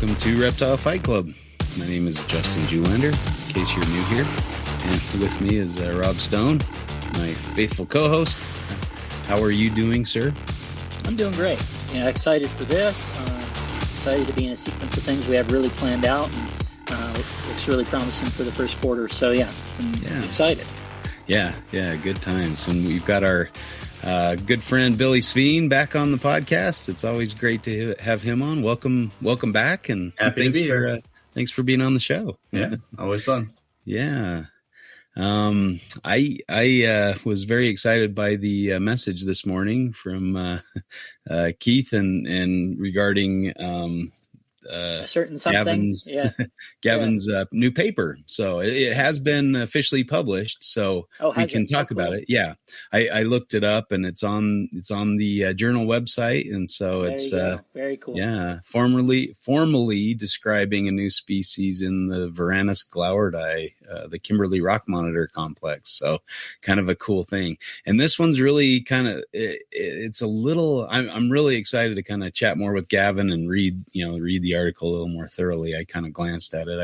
welcome to Reptile Fight Club. My name is Justin Julander, in case you're new here. And with me is Rob Stone, my faithful co-host. How are you doing, sir? I'm doing great. Excited for this. Excited to be in a sequence of things we have really planned out. And looks really promising for the first quarter. So, I'm excited. Yeah, good times. And we've got our good friend Billy Sveen back on the podcast. It's always great to have him on. Welcome back, and happy to be here. Thanks for being on the show. Yeah, always fun. Yeah. I was very excited by the message this morning from Keith and regarding a certain something. Gavin's new paper. So it has been officially published, so we can talk about it. Yeah, I looked it up, and it's on the journal website, and so it's very cool. Yeah, formally describing a new species in the Varanus glauerti, the Kimberley Rock Monitor complex. So kind of a cool thing. And this one's really kind of it's a little. I'm really excited to kind of chat more with Gavin and read the article a little more thoroughly. I kind of glanced at it.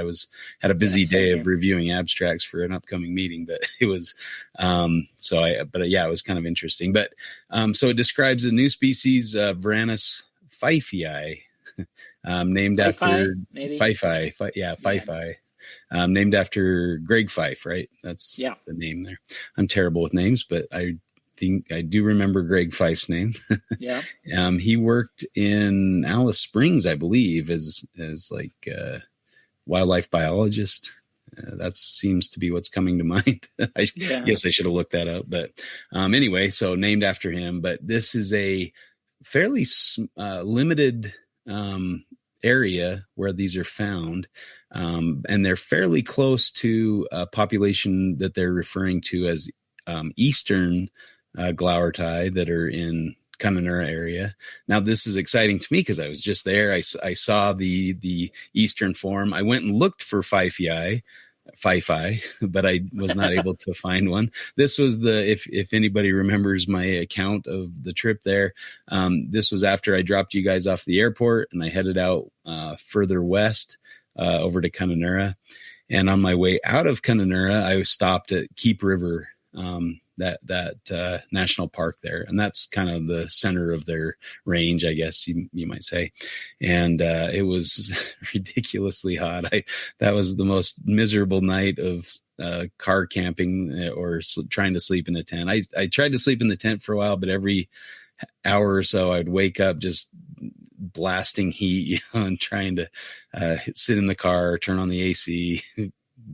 Had a busy day of reviewing abstracts for an upcoming meeting, but it was it was kind of interesting. But so it describes a new species, Varanus pfeiffi, named after pfeiffi. Named after Greg Fife, right? That's the name there. I'm terrible with names, but I think I do remember Greg Fife's name. Yeah. He worked in Alice Springs, I believe, as like a wildlife biologist. That seems to be what's coming to mind. I guess I should have looked that up. But anyway, so named after him. But this is a fairly limited area where these are found. And they're fairly close to a population that they're referring to as Eastern glauerti that are in Kununurra area. Now, this is exciting to me because I was just there. I saw the Eastern form. I went and looked for pfeiffi, but I was not able to find one. This was if anybody remembers my account of the trip there, this was after I dropped you guys off the airport and I headed out further west over to Kununurra. And on my way out of Kununurra, I stopped at Keep River, that national park there. And that's kind of the center of their range, I guess you might say. And it was ridiculously hot. That was the most miserable night of car camping or trying to sleep in a tent. I tried to sleep in the tent for a while, but every hour or so I'd wake up just blasting heat, and trying to sit in the car, turn on the AC,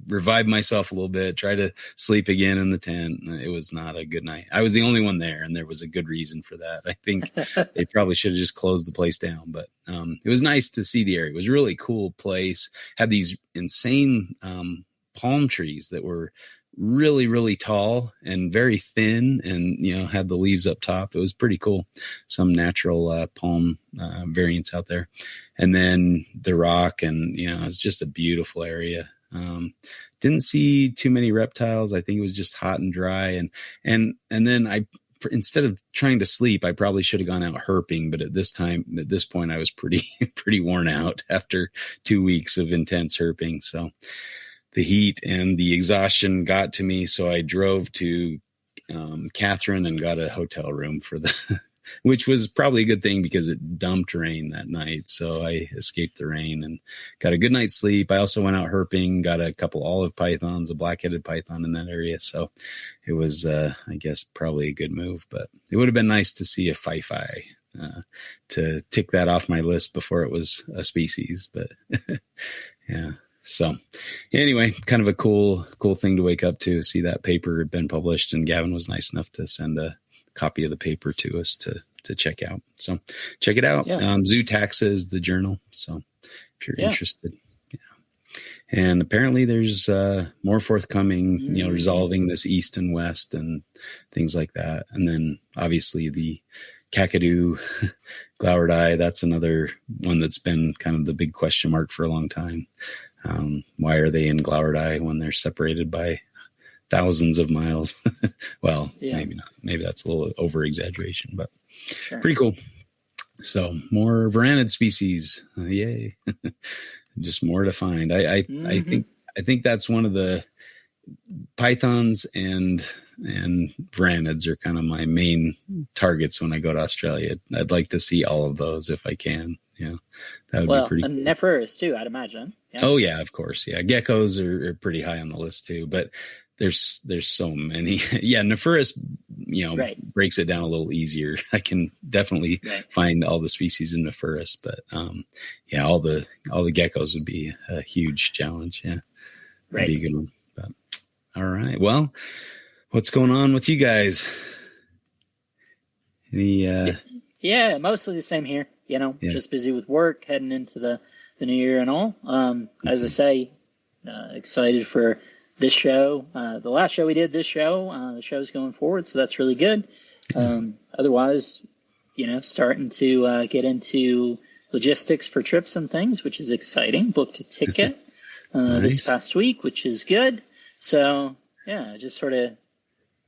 revive myself a little bit, try to sleep again in the tent. It was not a good night. I was the only one there, and there was a good reason for that. I think they probably should have just closed the place down, but it was nice to see the area. It was a really cool place. Had these insane palm trees that were really, really tall and very thin, and had the leaves up top. It was pretty cool. Some natural palm variants out there, and then the rock, and it's just a beautiful area. Didn't see too many reptiles. I think it was just hot and dry, and then instead of trying to sleep, I probably should have gone out herping, but at this point I was pretty worn out after 2 weeks of intense herping. So the heat and the exhaustion got to me. So I drove to Catherine and got a hotel room which was probably a good thing because it dumped rain that night. So I escaped the rain and got a good night's sleep. I also went out herping, got a couple olive pythons, a black-headed python in that area. So it was, I guess, probably a good move, but it would have been nice to see a pfeiffi, to tick that off my list before it was a species, but yeah. So anyway, kind of a cool thing to wake up to, see that paper had been published, and Gavin was nice enough to send a copy of the paper to us to check out. So check it out. Yeah. Zootaxa is the journal. So if you're interested, and apparently there's more forthcoming, resolving this east and west and things like that. And then obviously the Kakadu glauerti, that's another one that's been kind of the big question mark for a long time. Why are they in glauerti when they're separated by thousands of miles? Well, maybe not. Maybe that's a little over exaggeration, but pretty cool. So more varanid species. Yay. Just more to find. I think that's one of the pythons and varanids are kind of my main targets when I go to Australia. I'd like to see all of those if I can. Yeah, that would be pretty cool. And Nephrurus too, I'd imagine. Yeah. Oh yeah, of course. Yeah, geckos are pretty high on the list too, but there's so many. Yeah, Nephrurus, breaks it down a little easier. I can definitely find all the species in Nephrurus, but all the geckos would be a huge challenge. Yeah, right. Be a good one. But, all right. Well, what's going on with you guys? Any? Yeah, mostly the same here. Just busy with work, heading into the new year and all. As I say, excited for this show. The last show we did, this show, the show's going forward, so that's really good. Otherwise, starting to get into logistics for trips and things, which is exciting. Booked a ticket this past week, which is good. So, yeah, just sort of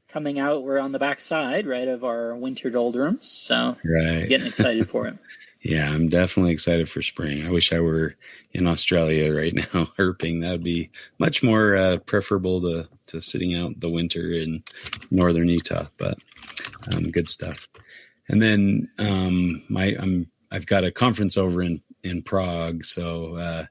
coming out. We're on the back side, right, of our winter doldrums. So, getting excited for it. Yeah, I'm definitely excited for spring. I wish I were in Australia right now herping. That would be much more preferable to sitting out the winter in northern Utah, but good stuff. And then I've got a conference over in Prague. So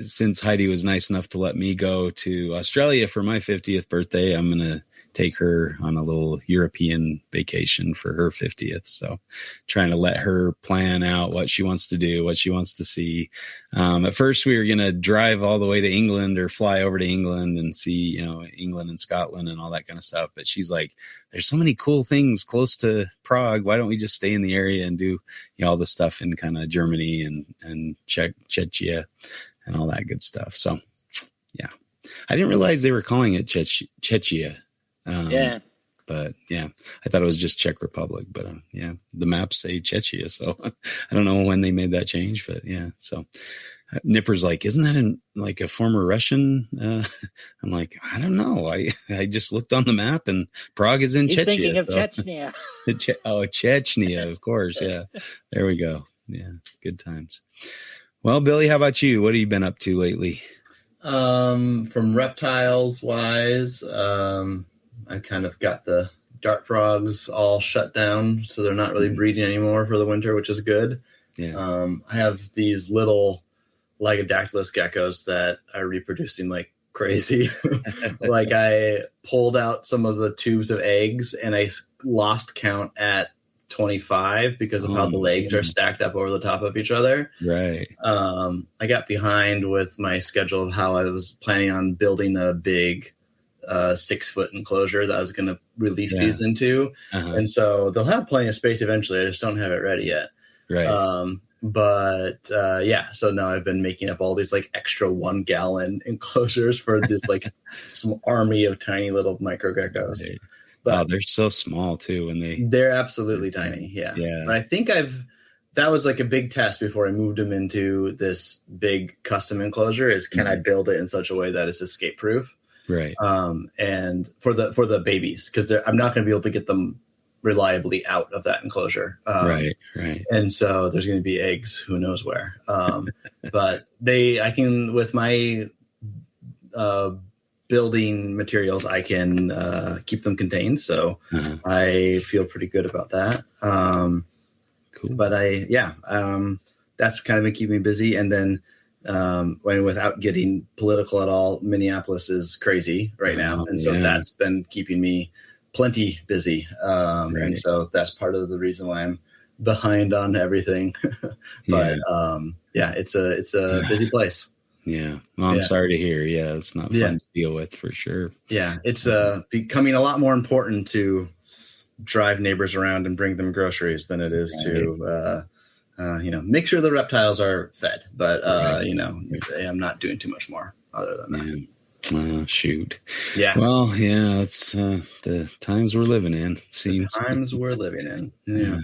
since Heidi was nice enough to let me go to Australia for my 50th birthday, I'm going to take her on a little European vacation for her 50th. So trying to let her plan out what she wants to do, what she wants to see. At first we were going to drive all the way to England or fly over to England and see, England and Scotland and all that kind of stuff. But she's like, there's so many cool things close to Prague. Why don't we just stay in the area and do all the stuff in kind of Germany and Czechia and all that good stuff. So yeah, I didn't realize they were calling it Czechia. But yeah, I thought it was just Czech Republic, but the maps say Czechia. So I don't know when they made that change, but yeah. So Nipper's like, isn't that a former Russian? I'm like, I don't know. I just looked on the map and Prague is in Czechia. Thinking of Chechnya. Chechnya, of course. Yeah. There we go. Yeah. Good times. Well, Billy, how about you? What have you been up to lately? From reptiles wise, I kind of got the dart frogs all shut down, so they're not really breeding anymore for the winter, which is good. Yeah. I have these little Lagodactylus geckos that are reproducing like crazy. Like I pulled out some of the tubes of eggs and I lost count at 25 because of how the legs are stacked up over the top of each other. Right. I got behind with my schedule of how I was planning on building a big 6-foot enclosure that I was going to release these into. And so they'll have plenty of space eventually. I just don't have it ready yet. Right. So now I've been making up all these like extra 1 gallon enclosures for this like army of tiny little micro geckos. Right. But they're so small too when they're absolutely tiny. Yeah. But I think that was like a big test before I moved them into this big custom enclosure is can I build it in such a way that it's escape proof? Right. And for the babies, because I'm not going to be able to get them reliably out of that enclosure. Right. And so there's going to be eggs, who knows where. But I can, with my building materials, I can keep them contained. So I feel pretty good about that. Cool. But that's kind of been keeping me busy. And then, without getting political at all, Minneapolis is crazy right now. And so that's been keeping me plenty busy. And so that's part of the reason why I'm behind on everything. But it's a busy place. Yeah. Well, I'm sorry to hear. Yeah. It's not fun to deal with for sure. Yeah. It's becoming a lot more important to drive neighbors around and bring them groceries than it is to, make sure the reptiles are fed, but I'm not doing too much more other than that. Oh, shoot. Yeah. Well, it's the times we're living in. Seems the times we're living in. Yeah.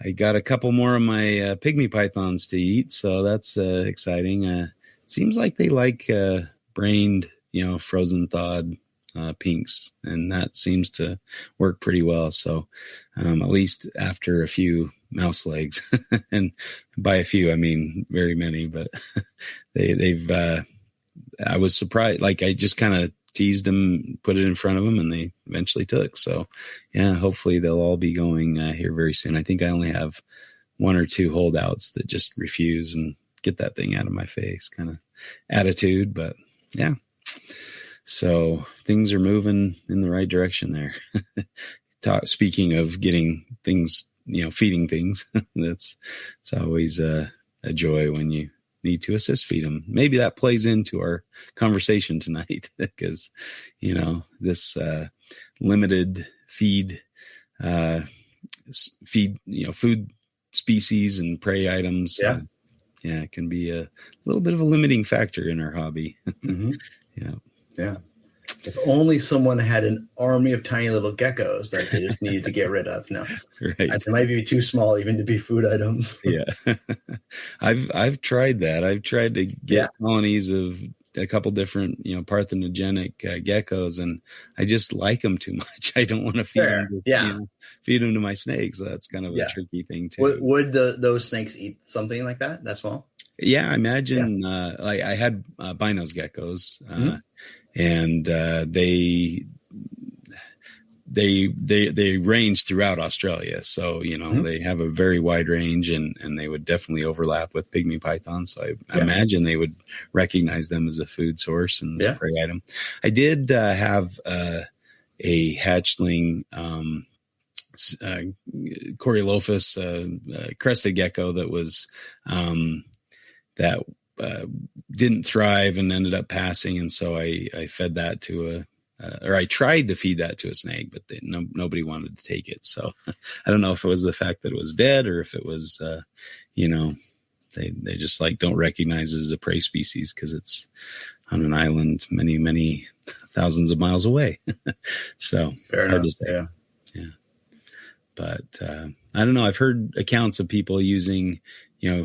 I got a couple more of my pygmy pythons to eat, so that's exciting. It seems like they like brained, frozen thawed pinks, and that seems to work pretty well. So at least after a few mouse legs, and by a few I mean very many, but they've I was surprised. Like, I just kind of teased them, put it in front of them, and they eventually took. So yeah, hopefully they'll all be going here very soon. I think I only have 1 or 2 holdouts that just refuse and get that thing out of my face kind of attitude. But yeah, so things are moving in the right direction there. Speaking of getting things, feeding things, it's always a joy when you need to assist feed them. Maybe that plays into our conversation tonight because, this limited food species and prey items. It can be a little bit of a limiting factor in our hobby. Mm-hmm. Yeah. If only someone had an army of tiny little geckos that they just needed to get rid of. No, right. It might be too small even to be food items. Yeah. I've tried that. I've tried to get colonies of a couple different, parthenogenic geckos, and I just like them too much. I don't want to feed them. Feed them to my snakes. So that's kind of a tricky thing too. Would those snakes eat something like that? That small? Yeah, I imagine. Like I had binos geckos, and they range throughout Australia. So, they have a very wide range, and they would definitely overlap with pygmy pythons. So I imagine they would recognize them as a food source and as a prey item. I did have a hatchling Coriolophus crested gecko that was didn't thrive and ended up passing. And so I fed that to I tried to feed that to a snake, but nobody wanted to take it. So I don't know if it was the fact that it was dead or if it was, they just don't recognize it as a prey species because it's on an island many, many thousands of miles away. So fair enough. To say. Yeah. But I don't know. I've heard accounts of people using,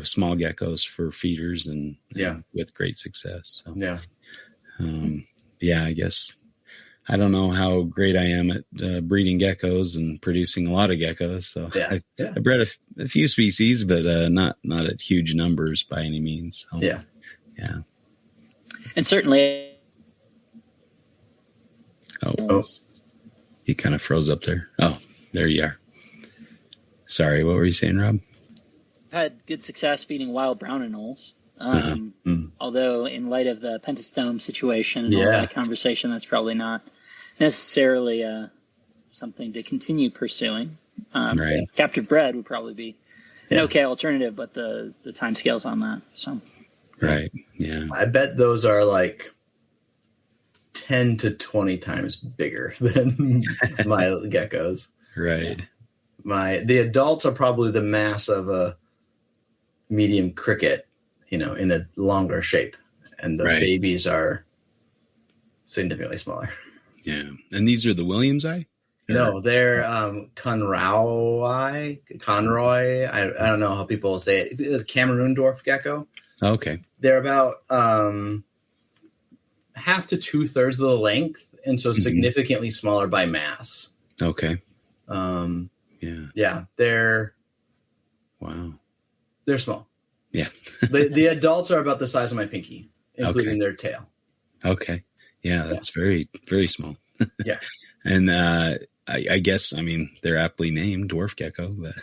small geckos for feeders and with great success. So, I guess I don't know how great I am at breeding geckos and producing a lot of geckos. So I bred a few species, but not at huge numbers by any means. So, yeah. And certainly. Oh, you kind of froze up there. Oh, there you are. Sorry, what were you saying, Rob? Had good success feeding wild brown anoles. Although in light of the pentastome situation and all that conversation, that's probably not necessarily something to continue pursuing. Right. Captive bred would probably be an okay alternative, but the time scales on that. So right. Yeah. I bet those are 10 to 20 times bigger than my geckos. Right. The adults are probably the mass of a medium cricket, in a longer shape, and the babies are significantly smaller. Yeah. And these are the Williams eye? No, they're Conroy. I don't know how people say it. Cameroon dwarf gecko. Okay. They're about half to 2/3 of the length, and so significantly smaller by mass. Okay. They're small. Yeah. the adults are about the size of my pinky, including their tail. Okay. Yeah, that's very, very small. Yeah. And I guess, they're aptly named dwarf gecko. But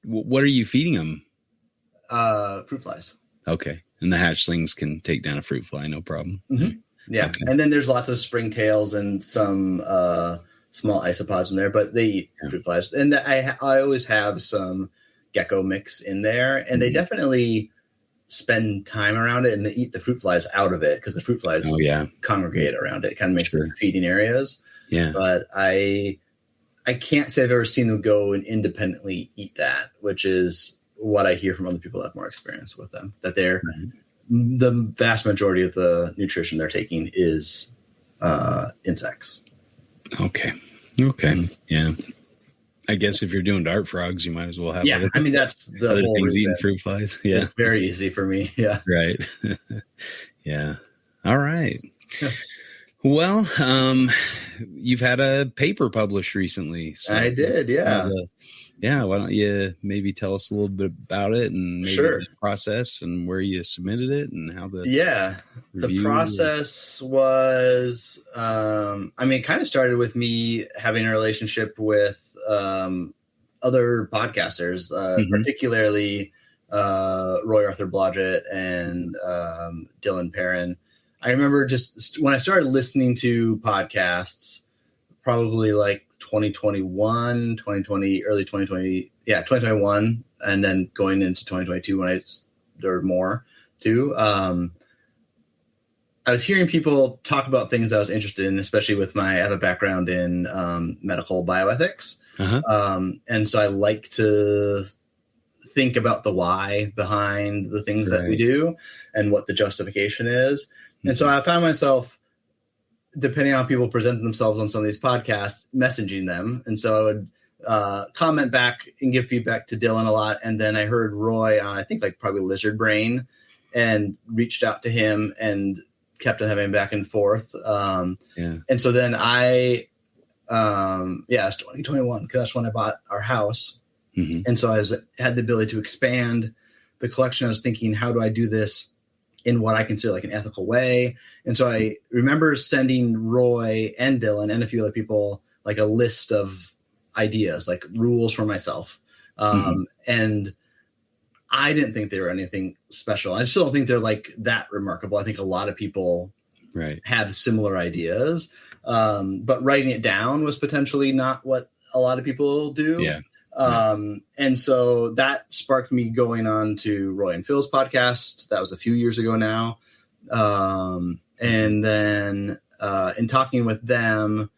what are you feeding them? Fruit flies. Okay. And the hatchlings can take down a fruit fly, no problem. Mm-hmm. Yeah. Okay. And then there's lots of springtails and some small isopods in there, but they eat fruit flies. And I always have some gecko mix in there, and they definitely spend time around it, and they eat the fruit flies out of it because the fruit flies congregate around it. It kind of makes them feeding areas. Yeah. But I can't say I've ever seen them go and independently eat that, which is what I hear from other people that have more experience with them, that they're the vast majority of the nutrition they're taking is insects. Okay. Yeah. I guess if you're doing dart frogs, you might as well have that's the other whole things eating fruit flies. Yeah. It's very easy for me. Yeah. Right. Yeah. All right. Well, you've had a paper published recently. So I did, yeah. Why don't you maybe tell us a little bit about it and maybe the process and where you submitted it and how the the process was, it kind of started with me having a relationship with other podcasters, particularly Roy Arthur Blodgett and Dylan Perrin. I remember just when I started listening to podcasts, probably like 2021, 2020, early 2020, 2021, and then going into 2022 when there were more too. I was hearing people talk about things I was interested in, especially I have a background in medical bioethics. And so I like to think about the why behind the things that we do and what the justification is. And so I found myself, depending on how people present themselves on some of these podcasts, messaging them. And so I would comment back and give feedback to Dylan a lot. And then I heard Roy on, I think like probably Lizard Brain, and reached out to him and kept on having back and forth. And so then it's 2021 because that's when I bought our house. And so I had the ability to expand the collection. I was thinking, how do I do this in what I consider like an ethical way? And so I remember sending Roy and Dylan and a few other people like a list of ideas, like rules for myself. And I didn't think they were anything special. I still don't think they're like that remarkable. I think a lot of people have similar ideas. But writing it down was potentially not what a lot of people do. And so that sparked me going on to Roy and Phil's podcast. That was a few years ago now. And then in talking with them,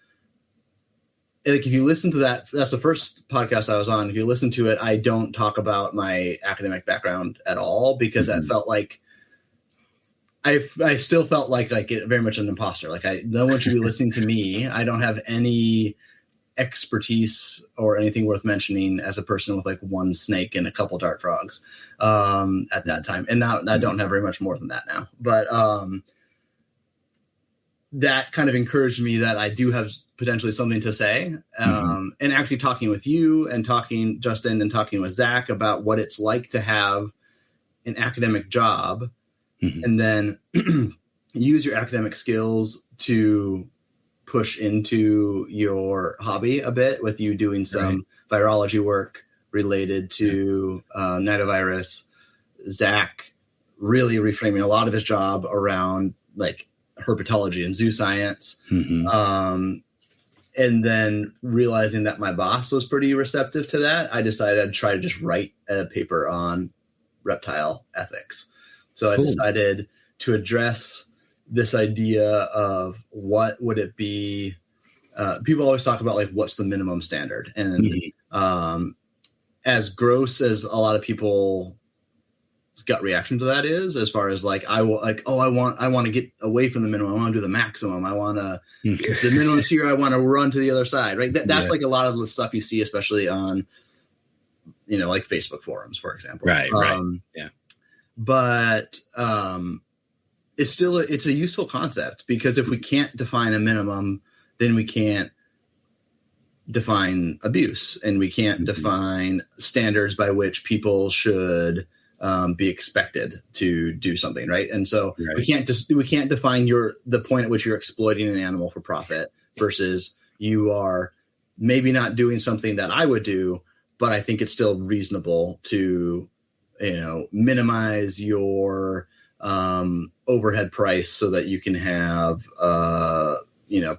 like if you listen to that's the first podcast I was on. If you listen to it, I don't talk about my academic background at all because that felt like I still felt like very much an imposter. Like no one should be listening to me. I don't have any expertise or anything worth mentioning as a person with like one snake and a couple dart frogs at that time. And now I don't have very much more than that now. But that kind of encouraged me that I do have potentially something to say. And actually talking with you and talking Justin and talking with Zach about what it's like to have an academic job and then use your academic skills to push into your hobby a bit with you doing some virology work related to nidovirus. Zach really reframing a lot of his job around like herpetology and zoo science. And then realizing that my boss was pretty receptive to that, I decided I'd try to just write a paper on reptile ethics. So I decided to address this idea of what would it be. People always talk about like, what's the minimum standard? And as gross as a lot of people's gut reaction to that is, as far as like, I want to get away from the minimum. I want to do the maximum. I want to, the minimum is here. I want to run to the other side. Right. That's like a lot of the stuff you see, especially on, like Facebook forums, for example. But it's a useful concept because if we can't define a minimum, then we can't define abuse and we can't define standards by which people should be expected to do something, right? And so we can't define the point at which you're exploiting an animal for profit versus you are maybe not doing something that I would do, but I think it's still reasonable to minimize your overhead price so that you can have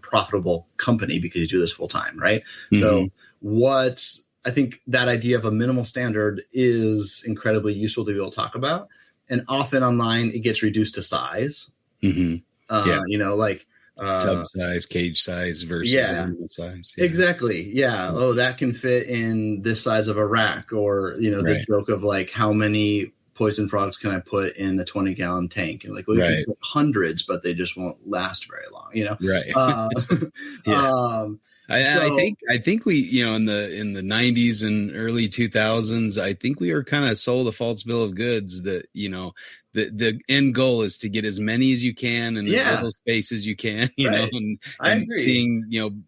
profitable company because you do this full time, right? So I think that idea of a minimal standard is incredibly useful to be able to talk about. And often online, it gets reduced to size. Tub size, cage size versus animal size. Exactly. Yeah. Oh, that can fit in this size of a rack, or the joke of like, how many poison frogs can I put in the 20-gallon tank? And like, well, you can put hundreds, but they just won't last very long. I think we, in the 90s and early 2000s, I think we were kind of sold a false bill of goods that, the end goal is to get as many as you can in as little space as you can, and I agree. Seeing,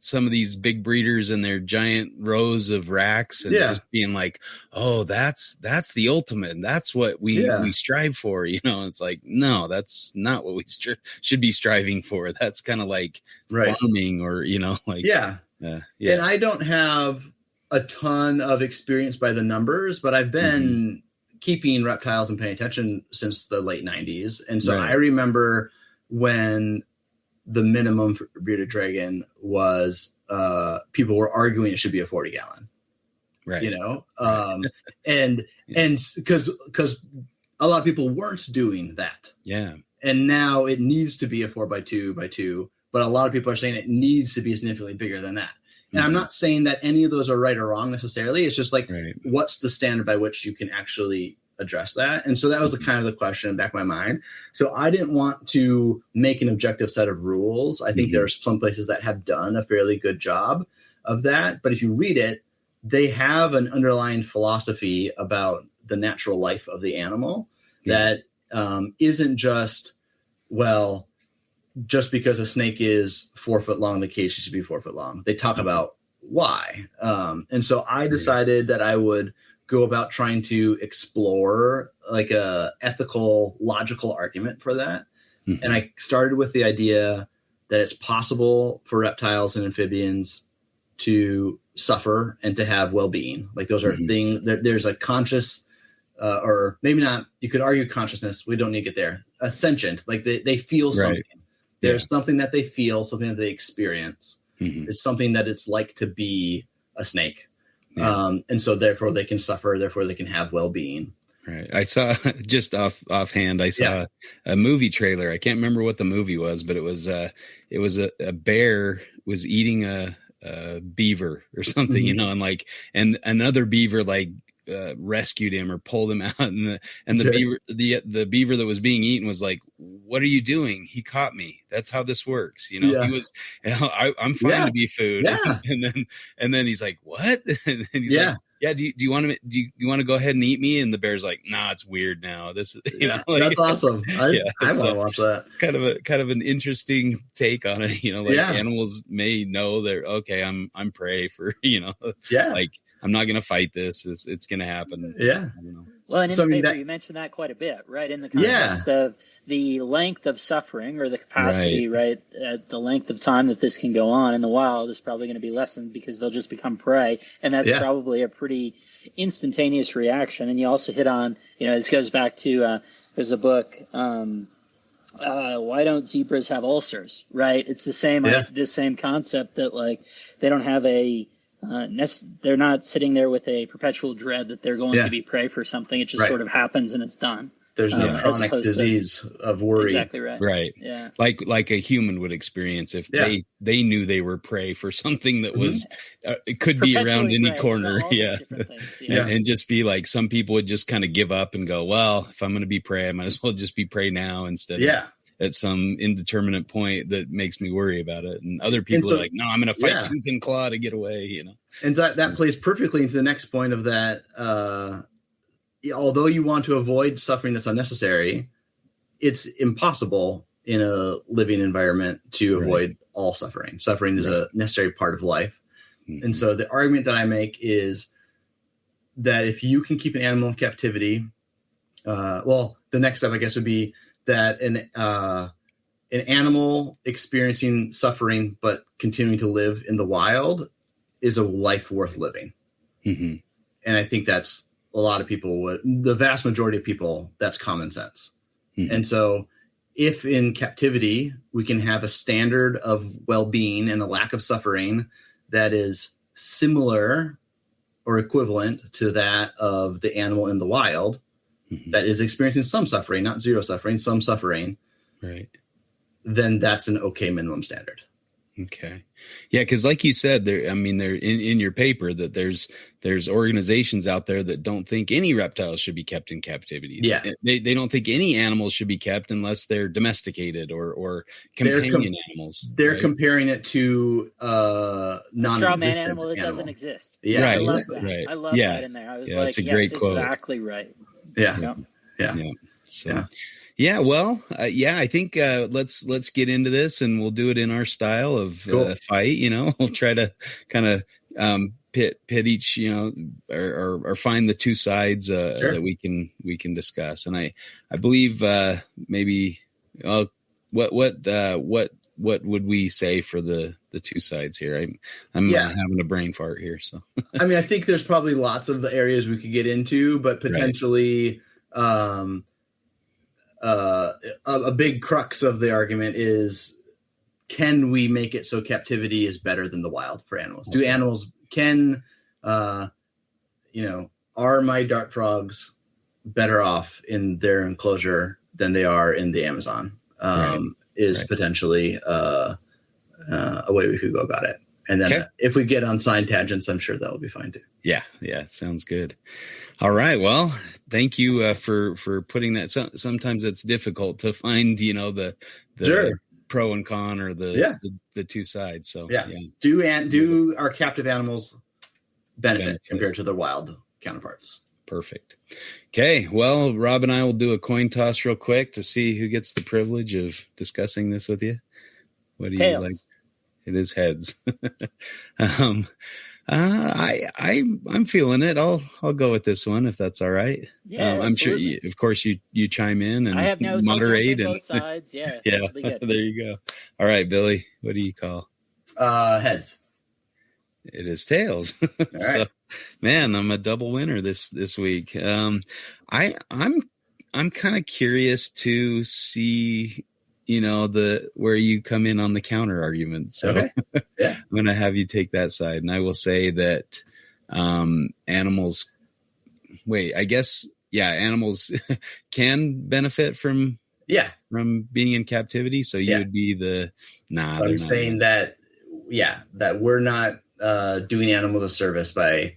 some of these big breeders and their giant rows of racks and just being like, oh, that's the ultimate. And that's what we strive for. It's like, no, that's not what we should be striving for. That's kind of like farming or, And I don't have a ton of experience by the numbers, but I've been keeping reptiles and paying attention since the late 90s. And so I remember when the minimum for bearded dragon was people were arguing it should be a 40 gallon, right? And because a lot of people weren't doing that, and now it needs to be a 4x2x2, but a lot of people are saying it needs to be significantly bigger than that. And I'm not saying that any of those are right or wrong necessarily. It's just like, what's the standard by which you can actually address that? And so that was the kind of the question in the back of my mind. So I didn't want to make an objective set of rules. I think there's some places that have done a fairly good job of that. But if you read it, they have an underlying philosophy about the natural life of the animal that isn't just, well, just because a snake is 4 foot long, the cage should be 4 foot long. They talk about why. And so I decided that I would go about trying to explore like a ethical, logical argument for that. And I started with the idea that it's possible for reptiles and amphibians to suffer and to have well-being. Like those are things that there's a conscious, or maybe not, you could argue consciousness. We don't need to get there. A sentient, like they feel something. There's something that they feel, something that they experience. It's something that it's like to be a snake. And so therefore they can suffer, therefore they can have well-being. Right. I saw just offhand, I saw a movie trailer. I can't remember what the movie was, but it was a bear was eating a beaver or something, and another beaver rescued him or pulled him out, and the beaver that was being eaten was like, "What are you doing? He caught me. That's how this works." He was, I'm fine to be food. And then he's like, "What?" And he's like, "Yeah, do you want to go ahead and eat me?" And the bear's like, "Nah, it's weird now. This, that's awesome. I want to watch that. Kind of an interesting take on it. Animals may know they're okay. I'm prey for like, I'm not going to fight this. It's going to happen. Yeah. I don't know. Well, and in the paper, you mentioned that quite a bit, right? In the context of the length of suffering or the capacity, right? The length of time that this can go on in the wild is probably going to be lessened because they'll just become prey. And that's probably a pretty instantaneous reaction. And you also hit on, this goes back to, there's a book, Why Don't Zebras Have Ulcers, right? It's the same concept that like they don't have they're not sitting there with a perpetual dread that they're going to be prey for something. It just sort of happens and it's done. There's no chronic disease of worry. Exactly right. Right. Yeah. Like a human would experience if they knew they were prey for something that was, it could be around any corner. And just be like, some people would just kind of give up and go, well, if I'm going to be prey, I might as well just be prey now instead of at some indeterminate point that makes me worry about it. And other people are like, no, I'm going to fight tooth and claw to get away, And that plays perfectly into the next point of that. Although you want to avoid suffering that's unnecessary, it's impossible in a living environment to avoid all suffering. Suffering is a necessary part of life. And so the argument that I make is that if you can keep an animal in captivity, the next step, I guess, would be that an animal experiencing suffering but continuing to live in the wild is a life worth living. And I think that's a lot of people the vast majority of people, that's common sense. And so if in captivity we can have a standard of well-being and a lack of suffering that is similar or equivalent to that of the animal in the wild, that is experiencing some suffering, not zero suffering, some suffering, right? Then that's an okay minimum standard. Okay. Yeah. Cause like you said, there in your paper that there's there's organizations out there that don't think any reptiles should be kept in captivity. Yeah. They don't think any animals should be kept unless they're domesticated or companion animals. They're comparing it to non-existent straw man animal that doesn't exist. Yeah, right, I love exactly. that. Right. I love that in there. I was like, that's a great quote. Exactly right. Yeah. So, well, I think let's get into this, and we'll do it in our style of fight. We'll try to kind of pit each, or find the two sides that we can discuss. And I believe maybe what would we say for the two sides here? I'm having a brain fart here. So I mean, I think there's probably lots of areas we could get into, but potentially a big crux of the argument is, can we make it so captivity is better than the wild for animals? Do animals are my dart frogs better off in their enclosure than they are in the Amazon? Potentially a way we could go about it. And then if we get on side tangents, I'm sure that'll be fine too. Yeah. Sounds good. All right. Well, thank you for putting that. Sometimes it's difficult to find, the pro and con or the two sides. So do our captive animals benefit compared to their wild counterparts? Perfect. Okay. Well, Rob and I will do a coin toss real quick to see who gets the privilege of discussing this with you. What do you like? It is heads. I'm feeling it. I'll go with this one if that's all right. Yeah, I'm sure. Of course, you chime in and I have notes, moderate and both sides. Yeah. There you go. All right, Billy. What do you call? Heads. It is tails. All right. So, man, I'm a double winner this week. I'm kind of curious to see, where you come in on the counter argument. So I'm going to have you take that side. And I will say that animals can benefit from being in captivity. So you would be I'm saying that we're not doing animals a service by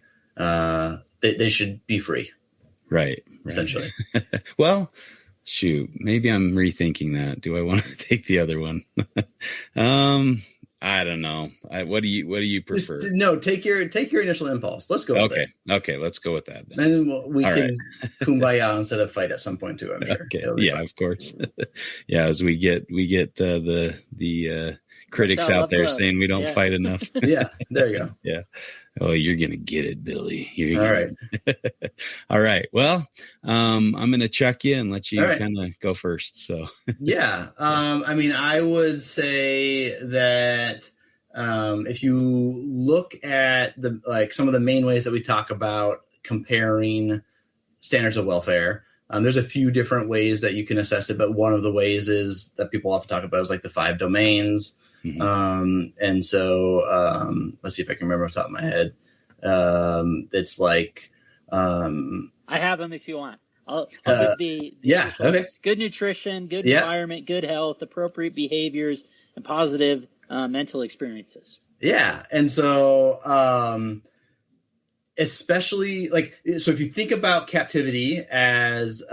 they should be free. Right. Essentially. Well, shoot, maybe I'm rethinking that. Do I want to take the other one? I don't know. What do you prefer? Take your initial impulse. Let's go with it. Okay, let's go with that then. And we can kumbaya instead of fight at some point too, I'm sure. Okay. Yeah, of course. As we get the critics out there saying we don't fight enough. Yeah, there you go. Yeah. Oh, you're going to get it, Billy. All right. All right. Well, I'm going to chuck you and let you kind of go first. So, I would say that if you look at some of the main ways that we talk about comparing standards of welfare, there's a few different ways that you can assess it, but one of the ways is that people often talk about is like the 5 domains. Mm-hmm. And so let's see if I can remember off the top of my head. It's like I have them if you want. I'll give the good nutrition, good environment, good health, appropriate behaviors, and positive mental experiences. Yeah, and so especially so if you think about captivity as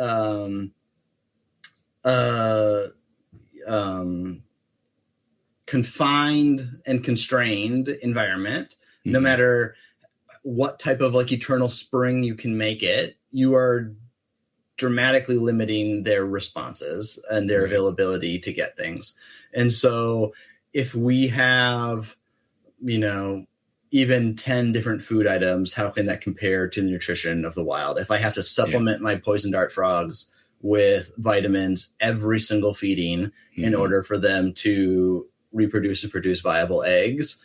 confined and constrained environment, no matter what type of eternal spring you can make it, you are dramatically limiting their responses and their availability to get things. And so if we have, even 10 different food items, how can that compare to the nutrition of the wild? If I have to supplement my poison dart frogs with vitamins every single feeding in order for them to reproduce and produce viable eggs,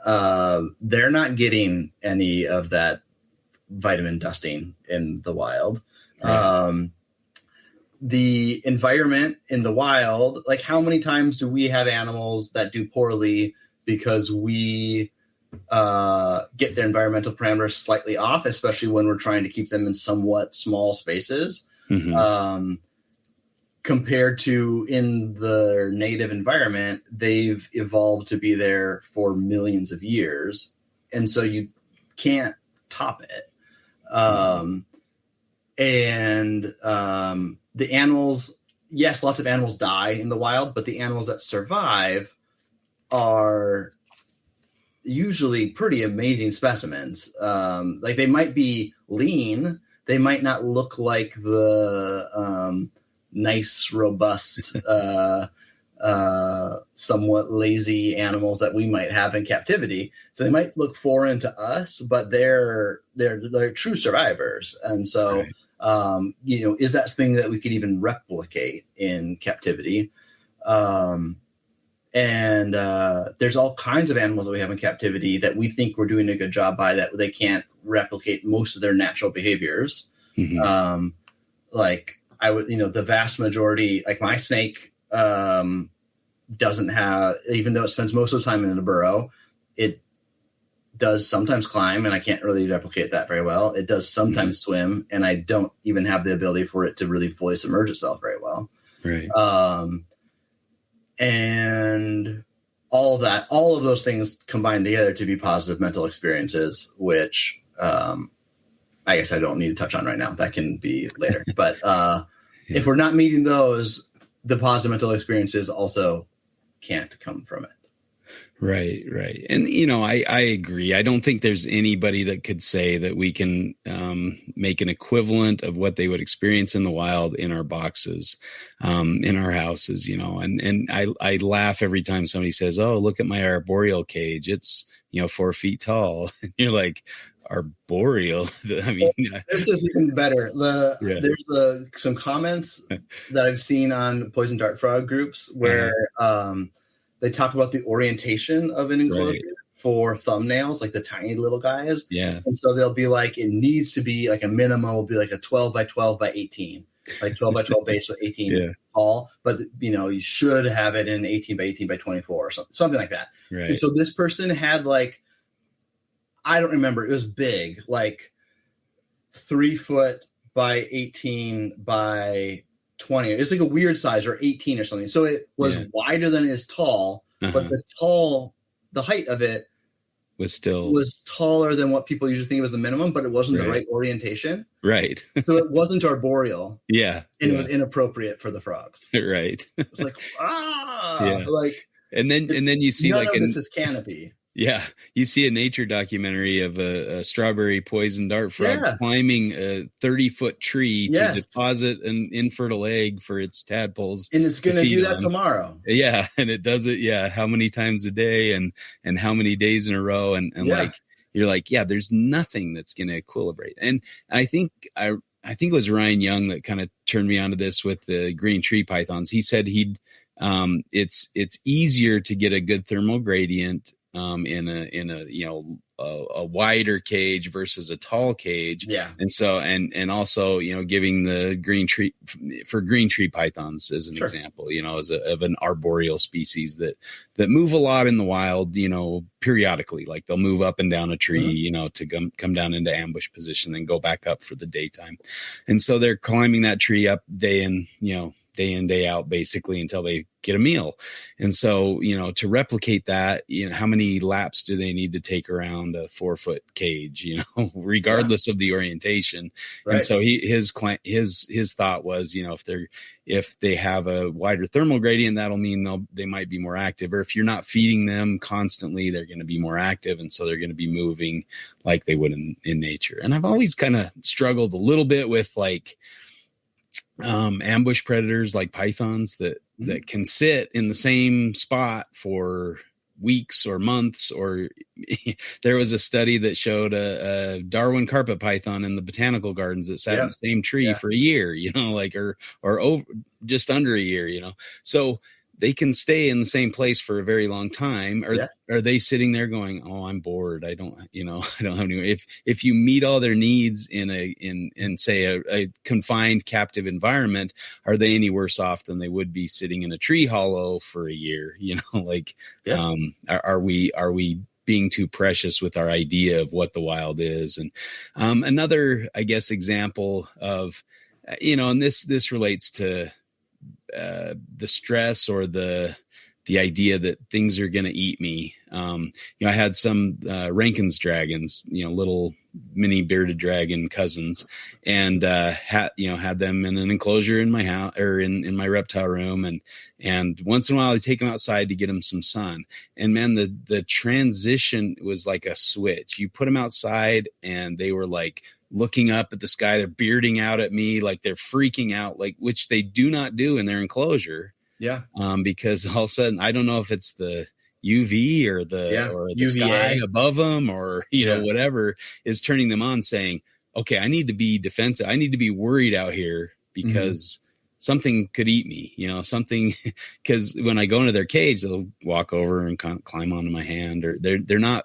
they're not getting any of that vitamin dusting in the wild. The environment in the wild, how many times do we have animals that do poorly because we get their environmental parameters slightly off, especially when we're trying to keep them in somewhat small spaces, compared to in the native environment, they've evolved to be there for millions of years. And so you can't top it. The animals, yes, lots of animals die in the wild, but the animals that survive are usually pretty amazing specimens. Like they might be lean, they might not look like the nice, robust, somewhat lazy animals that we might have in captivity. So they might look foreign to us, but they're true survivors. And so, right. Is that something that we could even replicate in captivity? There's all kinds of animals that we have in captivity that we think we're doing a good job by, that they can't replicate most of their natural behaviors. Mm-hmm. The vast majority, like my snake, doesn't have, even though it spends most of the time in a burrow, it does sometimes climb, and I can't really replicate that very well. It does sometimes swim, and I don't even have the ability for it to really fully submerge itself very well. Right. And all of those things combine together to be positive mental experiences, which I guess I don't need to touch on right now. That can be later. But if we're not meeting those, the positive mental experiences also can't come from it. Right. And, I agree. I don't think there's anybody that could say that we can make an equivalent of what they would experience in the wild in our boxes, in our houses, and I laugh every time somebody says, "Oh, look at my arboreal cage. It's, 4 feet tall." And you're like, arboreal? I mean, this is even better. There's some comments that I've seen on poison dart frog groups where, they talk about the orientation of an enclosure for thumbnails, like the tiny little guys. Yeah. And so they'll be like, it needs to be like a minimum will be like a 12 by 12 by 18, like 12 by 12 base with 18 tall. But, you should have it in 18 by 18 by 24 or something like that. Right. And so this person had I don't remember. It was big, like 3 foot by 18 by 20. It's like a weird size, or 18 or something. So it was wider than it is tall, but the height of it was taller than what people usually think was the minimum, but it wasn't the right orientation. Right. So it wasn't arboreal. Yeah. And it was inappropriate for the frogs. Right. It's like, and then you see this is canopy. Yeah, you see a nature documentary of a strawberry poison dart frog climbing a 30-foot tree to deposit an infertile egg for its tadpoles. And it's going to do that tomorrow. Yeah, and it does it, how many times a day and how many days in a row. And you're like, there's nothing that's going to equilibrate. And I think it was Ryan Young that kind of turned me onto this with the green tree pythons. He said it's easier to get a good thermal gradient in a wider cage versus a tall cage. Yeah. And so, and also, giving the green tree pythons as an example, as of an arboreal species that move a lot in the wild, periodically, like they'll move up and down a tree, to come down into ambush position, then go back up for the daytime. And so they're climbing that tree up day in, day out, basically, until they get a meal. And so, to replicate that, how many laps do they need to take around a 4-foot cage, regardless of the orientation. Right. And so his thought was, if they have a wider thermal gradient, that'll mean they might be more active. Or if you're not feeding them constantly, they're going to be more active. And so they're going to be moving like they would in nature. And I've always kind of struggled a little bit with ambush predators like pythons that can sit in the same spot for weeks or months. Or there was a study that showed a Darwin carpet python in the botanical gardens that sat in the same tree for a year, or over just under a year, so they can stay in the same place for a very long time. Are they sitting there going, "Oh, I'm bored. I don't have any." If you meet all their needs in say a confined captive environment, are they any worse off than they would be sitting in a tree hollow for a year? Are we being too precious with our idea of what the wild is? And another, I guess, example of, and this relates to the stress or the the idea that things are going to eat me. I had some Rankin's dragons, little mini bearded dragon cousins, and had them in an enclosure in my house or in my reptile room, and once in a while I take them outside to get them some sun. And man, the transition was like a switch. You put them outside and they were like looking up at the sky. They're bearding out at me, like they're freaking out, like, which they do not do in their enclosure. Yeah. Because all of a sudden, I don't know if it's the UV or the UVA sky above them or, whatever is turning them on, saying, okay, I need to be defensive. I need to be worried out here because something could eat me, something, because when I go into their cage, they'll walk over and climb onto my hand, or they're not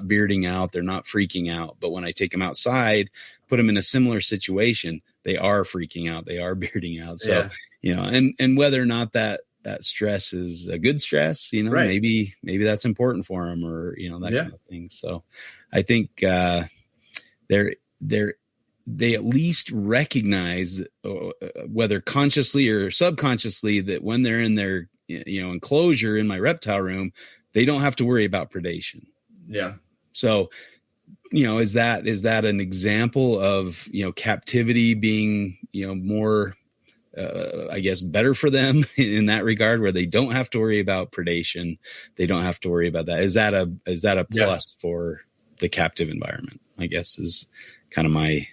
bearding out. They're not freaking out. But when I take them outside, put them in a similar situation, they are freaking out. They are bearding out. So, and whether or not that stress is a good stress, right. maybe that's important for them, or, that kind of thing. So I think, they at least recognize, whether consciously or subconsciously, that when they're in their, enclosure in my reptile room, they don't have to worry about predation. Yeah. So, is that an example of, captivity being, more, I guess, better for them in that regard, where they don't have to worry about predation. They don't have to worry about that. Is that a plus for the captive environment, I guess, is kind of my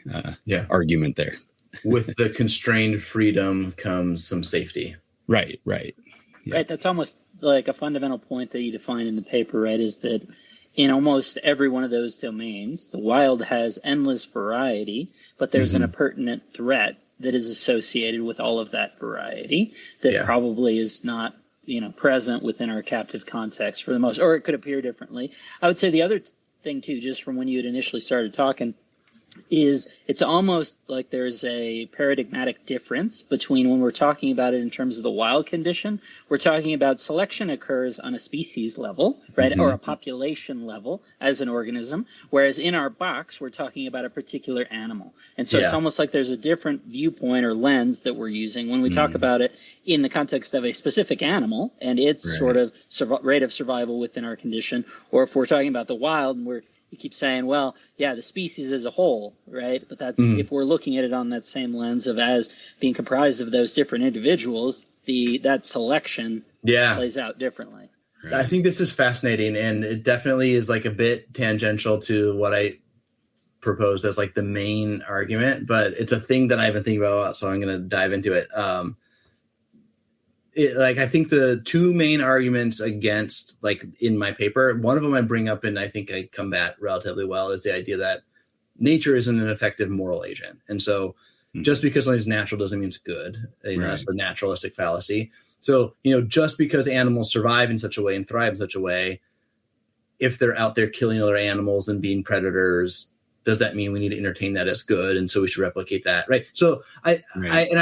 argument there. With the constrained freedom comes some safety. Right. Yeah. Right. That's almost like a fundamental point that you define in the paper, right? Is that in almost every one of those domains, the wild has endless variety, but there's an appurtenant threat that is associated with all of that variety that probably is not, present within our captive context for the most, or it could appear differently. I would say the other thing too, just from when you had initially started talking, is it's almost like there's a paradigmatic difference between when we're talking about it in terms of the wild condition. We're talking about selection occurs on a species level, right, or a population level as an organism, whereas in our box, we're talking about a particular animal. And so it's almost like there's a different viewpoint or lens that we're using when we talk about it in the context of a specific animal and its sort of rate of survival within our condition, or if we're talking about the wild and you keep saying, well, the species as a whole, right? But that's if we're looking at it on that same lens of as being comprised of those different individuals, that selection plays out differently. Right. I think this is fascinating, and it definitely is like a bit tangential to what I proposed as like the main argument, but it's a thing that I've been thinking about, so I'm going to dive into it. I think the two main arguments against, like in my paper, one of them I bring up and I think I combat relatively well, is the idea that nature isn't an effective moral agent. And so just because something's natural doesn't mean it's good. That's the naturalistic fallacy. So, just because animals survive in such a way and thrive in such a way, if they're out there killing other animals and being predators, does that mean we need to entertain that as good? And so we should replicate that. Right. So I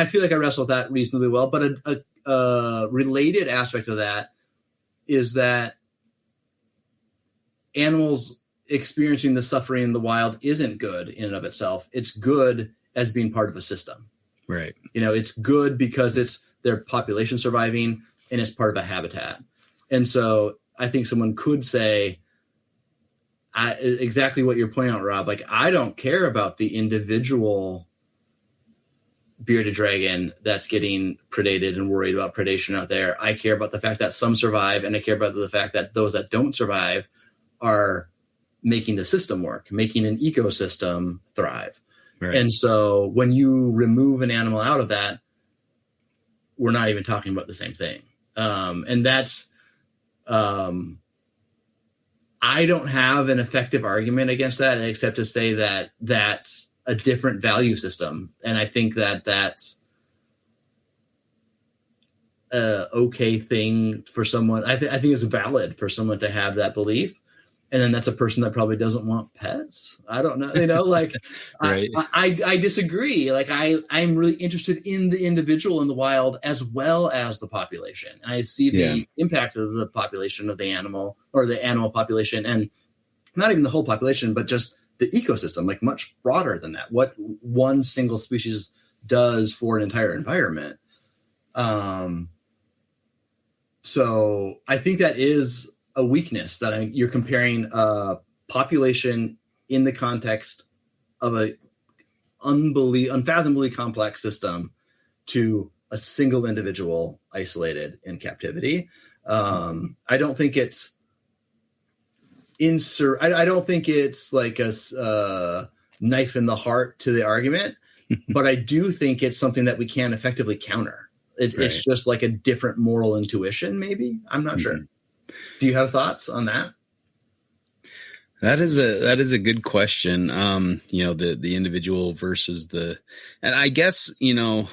feel like I wrestle with that reasonably well, but a related aspect of that is that animals experiencing the suffering in the wild isn't good in and of itself. It's good as being part of a system. Right. It's good because it's their population surviving and it's part of a habitat. And so I think someone could say exactly what you're pointing out, Rob. Like, I don't care about the individual bearded dragon that's getting predated and worried about predation out there. I care about the fact that some survive, and I care about the fact that those that don't survive are making the system work, making an ecosystem thrive. Right. And so when you remove an animal out of that, we're not even talking about the same thing. And that's, I don't have an effective argument against that, except to say that that's a different value system. And I think that that's a okay thing for someone. I think it's valid for someone to have that belief. And then that's a person that probably doesn't want pets. I don't know, right. I disagree. Like I'm really interested in the individual in the wild as well as the population. And I see the impact of the population of the animal, or the animal population, and not even the whole population, but just the ecosystem, like much broader than that. What one single species does for an entire environment. So I think that is a weakness, that you're comparing a population in the context of a unfathomably complex system to a single individual isolated in captivity. I don't think it's I don't think it's like a knife in the heart to the argument, but I do think it's something that we can effectively counter. It's just like a different moral intuition, maybe. I'm not sure. Do you have thoughts on that? That is a good question. The individual versus and I guess, we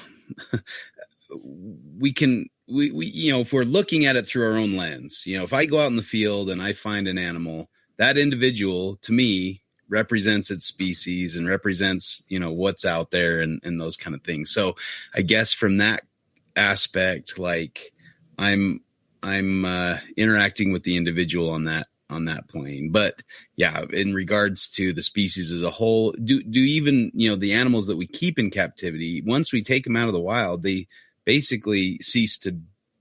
if we're looking at it through our own lens, if I go out in the field and I find an animal, that individual to me represents its species and represents, what's out there and those kind of things. So I guess from that aspect, like I'm interacting with the individual on that plane. But yeah, in regards to the species as a whole, do even, the animals that we keep in captivity, once we take them out of the wild, they basically cease to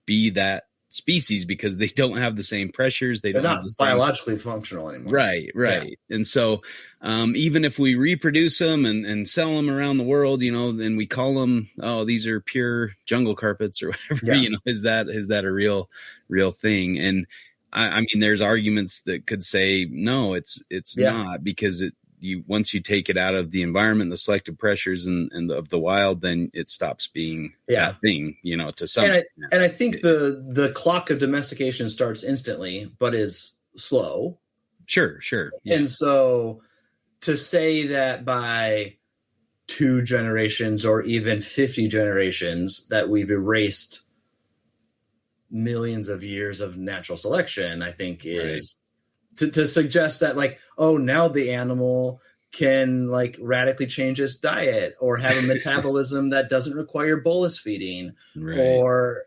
be that species because they don't have the same pressures. They're not have the biologically functional anymore. Right. Yeah. And so even if we reproduce them and sell them around the world, and we call them, these are pure jungle carpets or whatever, is that a real thing? And I mean, there's arguments that could say, no, it's not, because once you take it out of the environment, the selective pressures and of the wild, then it stops being that thing, to some. And I think the clock of domestication starts instantly, but is slow. Sure. Yeah. And so to say that by 2 generations or even 50 generations that we've erased millions of years of natural selection, I think is to suggest that now the animal can radically change its diet or have a metabolism that doesn't require bolus feeding or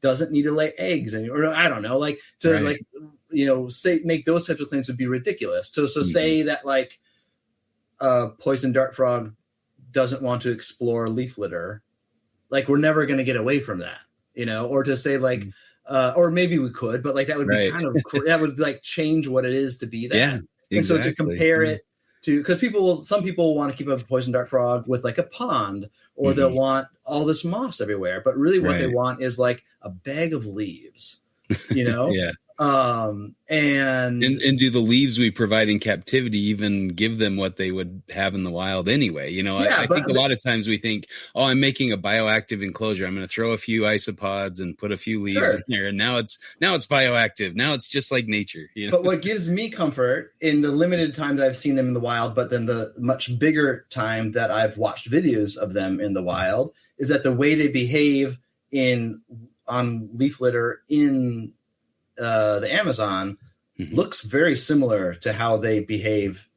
doesn't need to lay eggs or I don't know, make those types of claims would be ridiculous. So say that poison dart frog doesn't want to explore leaf litter, we're never going to get away from that. Or to say or maybe we could, but that would be kind of, that would change what it is to be that. Yeah, exactly. And so to compare it to, because some people want to keep up a poison dart frog with a pond, or they'll want all this moss everywhere. But really what they want is a bag of leaves, Yeah. And do the leaves we provide in captivity even give them what they would have in the wild anyway? I think a lot of times we think, I'm making a bioactive enclosure. I'm going to throw a few isopods and put a few leaves in there. And now it's bioactive. Now it's just like nature. But what gives me comfort in the limited times I've seen them in the wild, but then the much bigger time that I've watched videos of them in the wild, is that the way they behave on leaf litter in the Amazon looks very similar to how they behave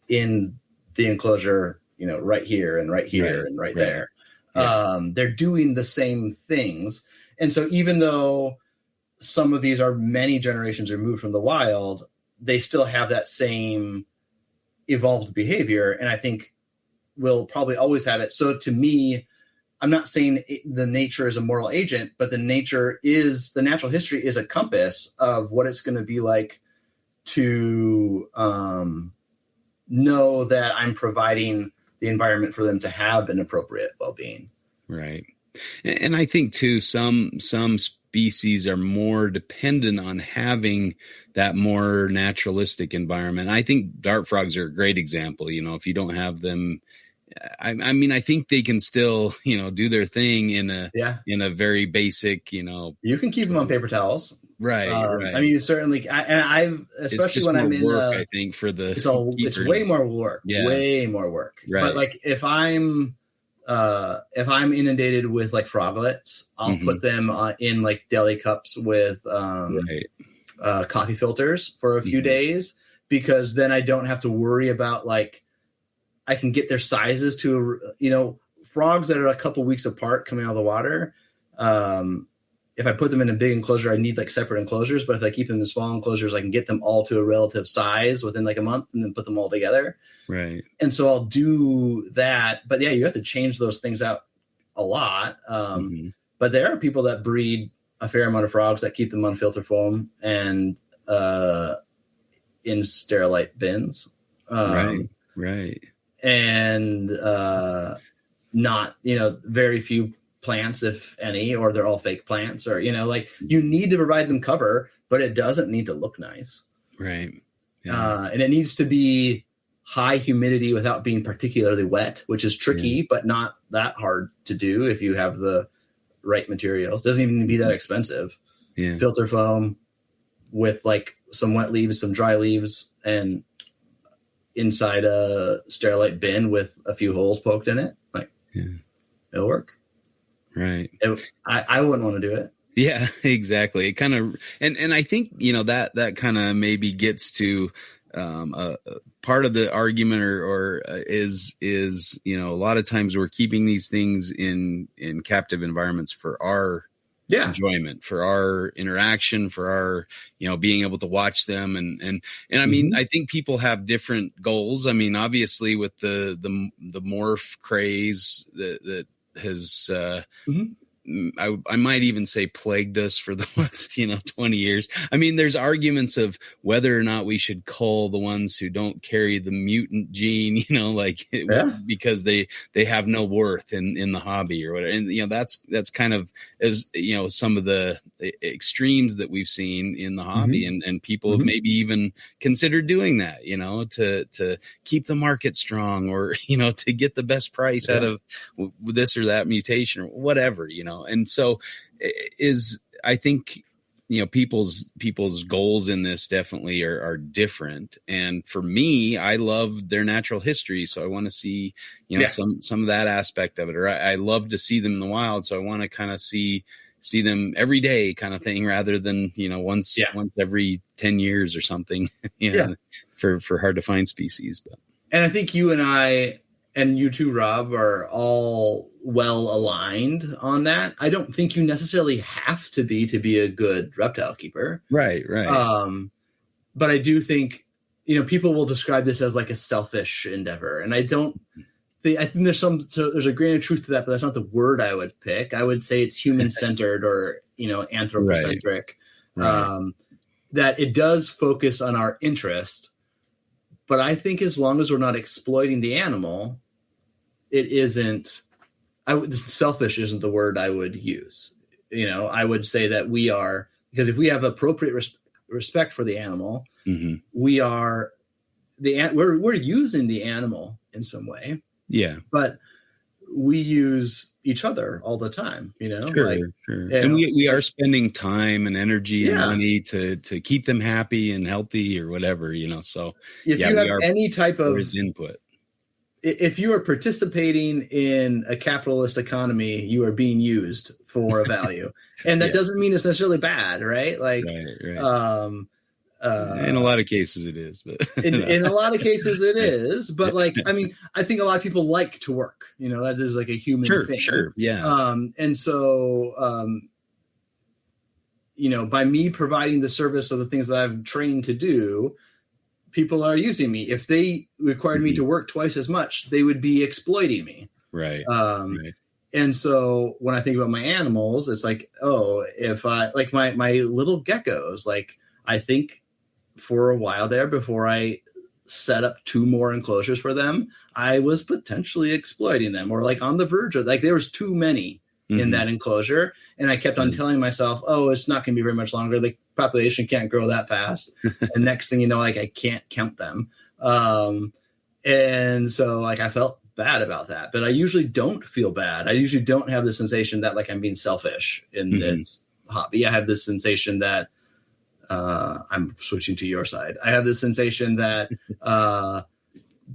in the enclosure, right here and right here and right there. Yeah. They're doing the same things. And so even though some of these are many generations removed from the wild, they still have that same evolved behavior. And I think we'll probably always have it. So to me, I'm not saying the nature is a moral agent, but the natural history is a compass of what it's going to be like to know that I'm providing the environment for them to have an appropriate well-being. Right. And I think too, some species are more dependent on having that more naturalistic environment. I think dart frogs are a great example. If you don't have them, I mean, I think they can still, do their thing in a very basic, You can keep them on paper towels. Right. I mean, certainly, especially when I'm in work, I think for it's way more work, way more work. Right. But if I'm inundated with froglets, I'll put them in deli cups with coffee filters for a few days, because then I don't have to worry about I can get their sizes to, frogs that are a couple weeks apart coming out of the water. If I put them in a big enclosure, I need separate enclosures. But if I keep them in small enclosures, I can get them all to a relative size within a month and then put them all together. Right. And so I'll do that. But you have to change those things out a lot. But there are people that breed a fair amount of frogs that keep them on filter foam and in sterilite bins. Right. And not, very few plants, if any, or they're all fake plants, or, like you need to provide them cover, but it doesn't need to look nice. Right. Yeah. And it needs to be high humidity without being particularly wet, which is tricky, but not that hard to do if you have the right materials. Doesn't even need to be that expensive. Yeah. Filter foam with like some wet leaves, some dry leaves, and inside a sterilite bin with a few holes poked in it. Like, it'll work. Right. I wouldn't want to do it. Yeah, exactly. It kind of, and I think, that kind of maybe gets to part of the argument or is, a lot of times we're keeping these things in captive environments for our enjoyment, for our interaction, for our, being able to watch them. And I mean, I think people have different goals. I mean, obviously with the morph craze that has, I might even say plagued us for the last, 20 years. I mean, there's arguments of whether or not we should cull the ones who don't carry the mutant gene, because they have no worth in the hobby or whatever. And, that's kind of as, some of the extremes that we've seen in the hobby and people have maybe even considered doing that, to keep the market strong or, to get the best price out of this or that mutation or whatever, And so I think, people's goals in this definitely are different. And for me, I love their natural history. So I want to see, some of that aspect of it, or I love to see them in the wild. So I want to kind of see them every day kind of thing, rather than, once every 10 years or something, for hard to find species. But, and I think you and I, and you too, Rob, are all well aligned on that. I don't think you necessarily have to be a good reptile keeper. Right. But I do think, people will describe this as like a selfish endeavor. And I think there's a grain of truth to that, but that's not the word I would pick. I would say it's human centered or, anthropocentric, that it does focus on our interest. But I think as long as we're not exploiting the animal, it isn't. Selfish isn't the word I would use. I would say that we are, because if we have appropriate respect for the animal, we are we're using the animal in some way. Yeah, but we use each other all the time. Sure. And we are spending time and energy and money to keep them happy and healthy or whatever. So if you have any type of input. If you are participating in a capitalist economy, you are being used for a value. And that doesn't mean it's necessarily bad, right? Like, right. In a lot of cases it is, but in a lot of cases it is, but like, I mean, I think a lot of people like to work, that is like a human thing. Sure. Yeah. And so, by me providing the service of the things that I've trained to do, people are using me. If they required me to work twice as much, they would be exploiting me. Right. And so when I think about my animals, it's like, if I like my little geckos, like I think for a while there before I set up 2 more enclosures for them, I was potentially exploiting them, or like on the verge of, like there was too many in that enclosure. And I kept on telling myself, it's not going to be very much longer. The population can't grow that fast. And next thing you know, like I can't count them. And so like I felt bad about that, but I usually don't feel bad. I usually don't have the sensation that like I'm being selfish in this hobby. I have this sensation that I'm switching to your side. I have this sensation that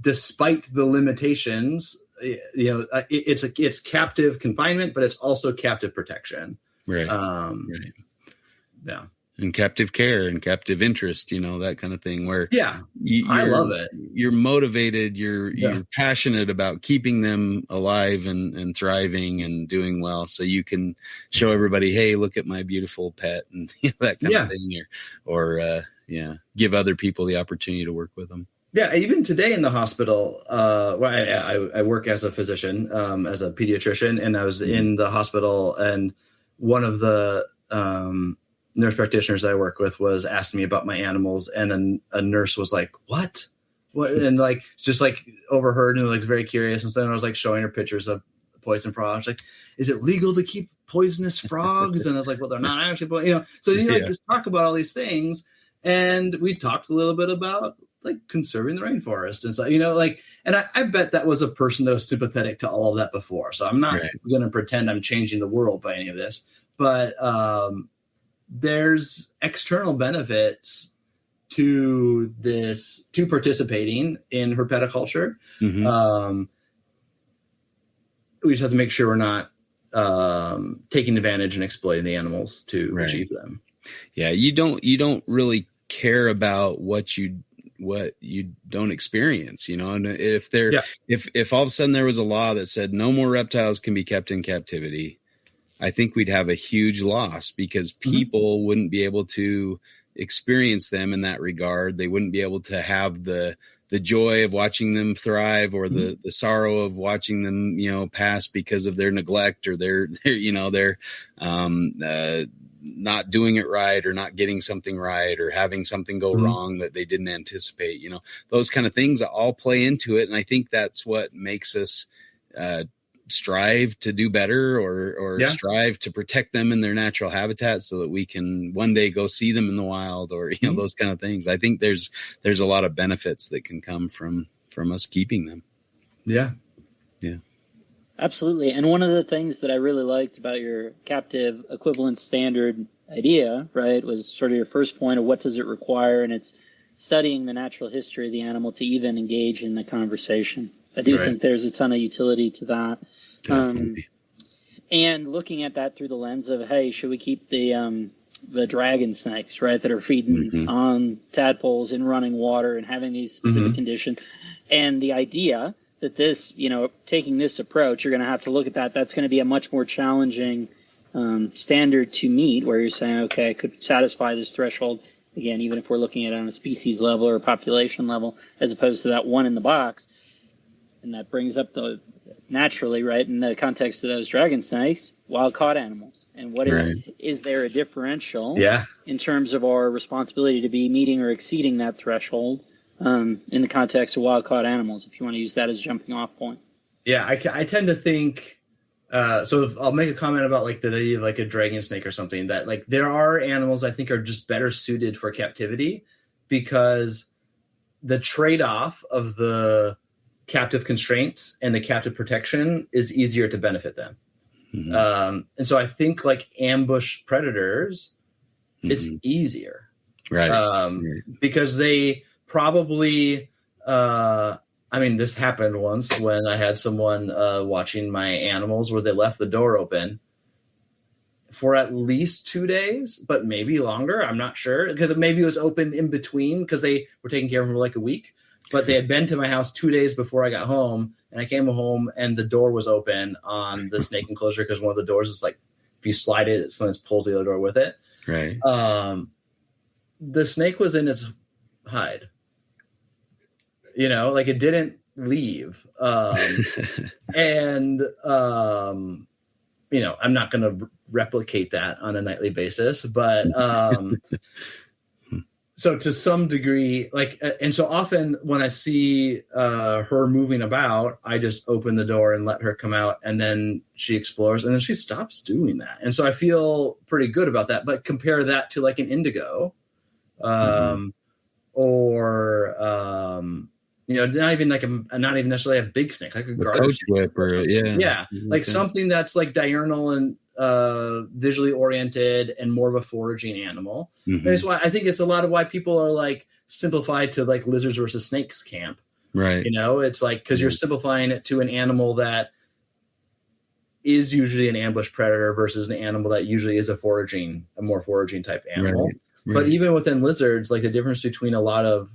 despite the limitations, it's captive confinement, but it's also captive protection. Right. Right. Yeah. And captive care and captive interest, that kind of thing where I love it. You're motivated. You're passionate about keeping them alive and thriving and doing well. So you can show everybody, hey, look at my beautiful pet and that kind of thing, or give other people the opportunity to work with them. Yeah, even today in the hospital, I work as a physician, as a pediatrician, and I was in the hospital, and one of the nurse practitioners I work with was asking me about my animals, and a nurse was like, what? And like, just like overheard and like very curious. And so I was like showing her pictures of poison frogs. Like, is it legal to keep poisonous frogs? And I was like, well, they're not actually, so you like just talk about all these things. And we talked a little bit about like conserving the rainforest and so, like, and I bet that was a person that was sympathetic to all of that before. So I'm not going to pretend I'm changing the world by any of this, but there's external benefits to participating in herpetoculture. Mm-hmm. We just have to make sure we're not taking advantage and exploiting the animals to achieve them. Yeah, you don't really care about what you don't experience, and if all of a sudden there was a law that said no more reptiles can be kept in captivity, I think we'd have a huge loss because people wouldn't be able to experience them in that regard. They wouldn't be able to have the joy of watching them thrive or the sorrow of watching them, pass because of their neglect or their not doing it right or not getting something right or having something go wrong that they didn't anticipate. Those kind of things all play into it. And I think that's what makes us strive to do better or strive to protect them in their natural habitat so that we can one day go see them in the wild or, those kind of things. I think there's a lot of benefits that can come from us keeping them. Yeah. Yeah. Absolutely. And one of the things that I really liked about your captive equivalence standard idea, right, was sort of your first point of what does it require? And it's studying the natural history of the animal to even engage in the conversation. I do think there's a ton of utility to that. And looking at that through the lens of, hey, should we keep the dragon snakes, right, that are feeding on tadpoles in running water and having these specific conditions? And the idea that this, taking this approach, you're going to have to look at that. That's going to be a much more challenging standard to meet where you're saying, okay, I could satisfy this threshold, again, even if we're looking at it on a species level or a population level, as opposed to that one in the box. And that brings up naturally, right, in the context of those dragon snakes, wild-caught animals. And what is there a differential in terms of our responsibility to be meeting or exceeding that threshold in the context of wild-caught animals, if you want to use that as a jumping-off point? Yeah, I tend to think, so I'll make a comment about like the idea of like a dragon snake or something, that like there are animals I think are just better suited for captivity because the trade-off of the captive constraints and the captive protection is easier to benefit them. And so I think like ambush predators, it's easier. Because they probably, this happened once when I had someone watching my animals where they left the door open for at least 2 days, but maybe longer. I'm not sure because maybe it was open in between because they were taking care of them for like a week. But they had been to my house 2 days before I got home, and I came home and the door was open on the snake enclosure because one of the doors is like, if you slide it, it sometimes pulls the other door with it. Right. The snake was in its hide. Like it didn't leave. And I'm not going to replicate that on a nightly basis, but so to some degree, like, and so often when I see her moving about, I just open the door and let her come out, and then she explores, and then she stops doing that. And so I feel pretty good about that. But compare that to like an indigo, or not even necessarily a big snake, like a garbage whip, or like something that's like diurnal and visually oriented and more of a foraging animal. That's why I think it's a lot of why people are like simplified to like lizards versus snakes camp. Right. It's like because you're simplifying it to an animal that is usually an ambush predator versus an animal that usually is a more foraging type animal. Right. But even within lizards, like the difference between a lot of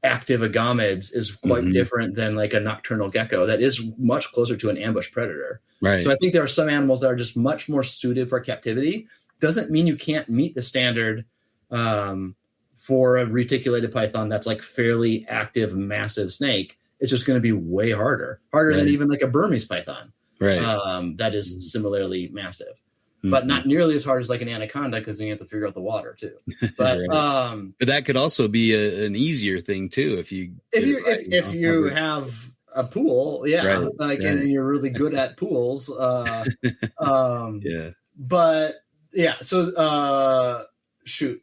active agamids is quite different than like a nocturnal gecko that is much closer to an ambush predator. Right. So I think there are some animals that are just much more suited for captivity. Doesn't mean you can't meet the standard for a reticulated python that's like fairly active, massive snake. It's just going to be way harder than even like a Burmese python. Right. That is similarly massive. but not nearly as hard as like an anaconda, because then you have to figure out the water too. But right. But that could also be an easier thing too if you have a pool, and you're really good at pools. Yeah. But yeah, so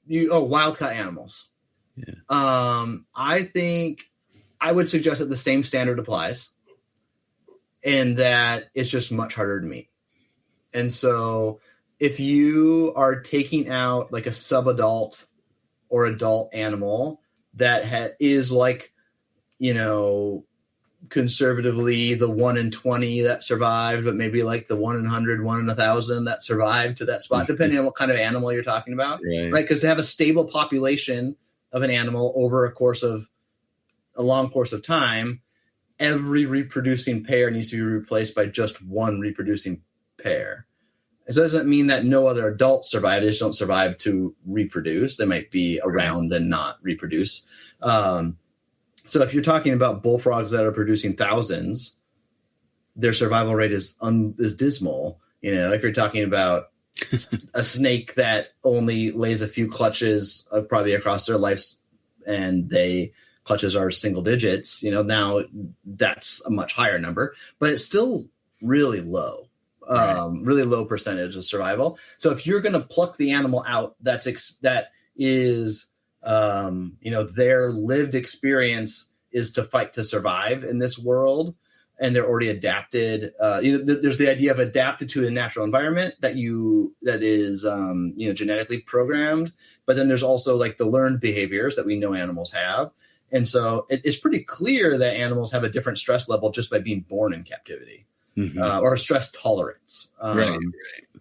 wild caught animals. Yeah. I think I would suggest that the same standard applies, and that it's just much harder to meet. And so if you are taking out like a subadult or adult animal that is like, conservatively the 1 in 20 that survived, but maybe like the 1 in 100, 1 in 1,000 that survived to that spot, depending on what kind of animal you're talking about, right? Because to have a stable population of an animal over a long course of time, every reproducing pair needs to be replaced by just one reproducing pair. It doesn't mean that no other adults survive. They just don't survive to reproduce. They might be around and not reproduce. So if you're talking about bullfrogs that are producing thousands, their survival rate is dismal. If you're talking about a snake that only lays a few clutches probably across their lives, and clutches are single digits, now that's a much higher number, but it's still really low, really low percentage of survival. So if you're going to pluck the animal out, that is their lived experience is to fight to survive in this world, and they're already adapted. There's the idea of adapted to a natural environment that is genetically programmed, but then there's also like the learned behaviors that we know animals have. And so it's pretty clear that animals have a different stress level just by being born in captivity, or a stress tolerance. Right.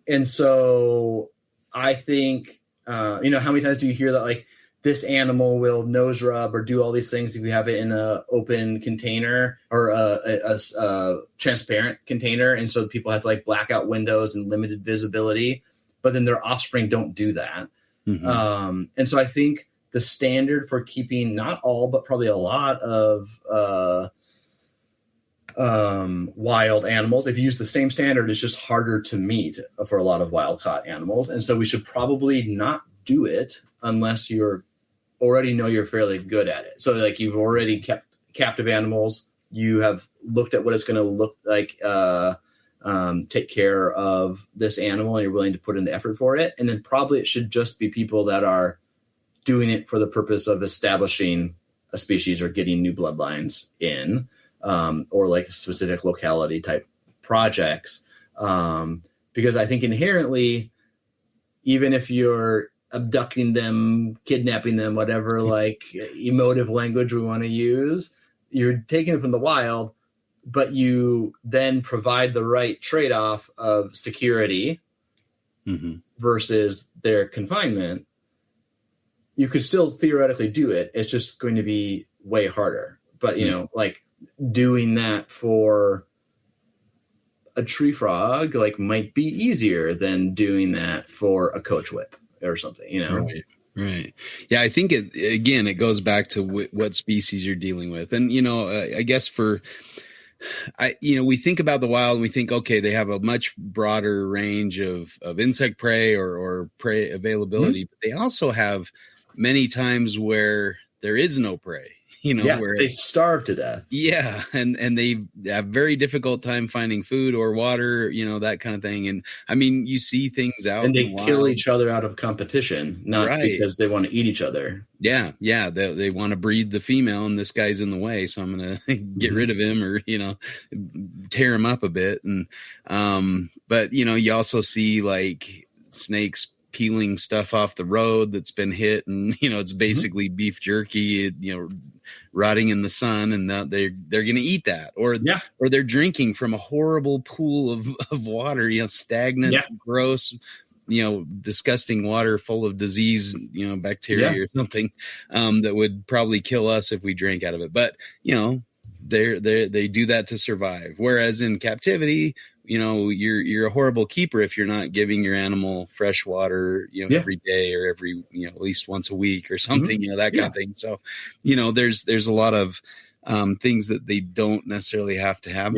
And so I think, how many times do you hear that like this animal will nose rub or do all these things if you have it in an open container or a transparent container? And so people have to like black out windows and limited visibility, but then their offspring don't do that. And so I think the standard for keeping not all, but probably a lot of wild animals, if you use the same standard, it's just harder to meet for a lot of wild caught animals. And so we should probably not do it unless you're fairly good at it. So like you've already kept captive animals, you have looked at what it's going to look like, take care of this animal, and you're willing to put in the effort for it. And then probably it should just be people that are doing it for the purpose of establishing a species or getting new bloodlines in, or like specific locality type projects. Because I think inherently, even if you're abducting them, kidnapping them, whatever like emotive language we want to use, you're taking them from the wild, but you then provide the right trade-off of security versus their confinement. You could still theoretically do it. It's just going to be way harder. But, like doing that for a tree frog, like might be easier than doing that for a coach whip or something, Right. Yeah. I think it goes back to what species you're dealing with. And, I guess we think about the wild and we think, okay, they have a much broader range of insect prey or prey availability, but they also have many times where there is no prey, where they starve to death. Yeah. And they have very difficult time finding food or water, that kind of thing. And I mean, you see things out. And they kill each other out of competition, not because they want to eat each other. Yeah. Yeah. They want to breed the female, and this guy's in the way. So I'm going to get rid of him or, tear him up a bit. And, but you also see like snakes peeling stuff off the road that's been hit, and it's basically beef jerky, rotting in the sun, and they're going to eat that, or they're drinking from a horrible pool of water, stagnant, gross, disgusting water full of disease, bacteria or something that would probably kill us if we drank out of it. But they do that to survive. Whereas in captivity, you're a horrible keeper if you're not giving your animal fresh water, every day or every, at least once a week or something, that kind of thing. So, there's a lot of things that they don't necessarily have to have,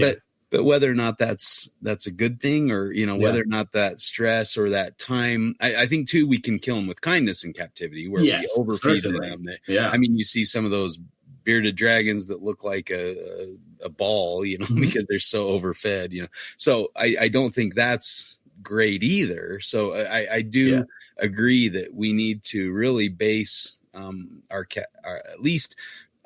But whether or not that's a good thing, or, whether or not that stress or that time, I think too, we can kill them with kindness in captivity, where we overfeed them. Yeah. I mean, you see some of those bearded dragons that look like a ball, because they're so overfed, So I don't think that's great either. So I do agree that we need to really base our at least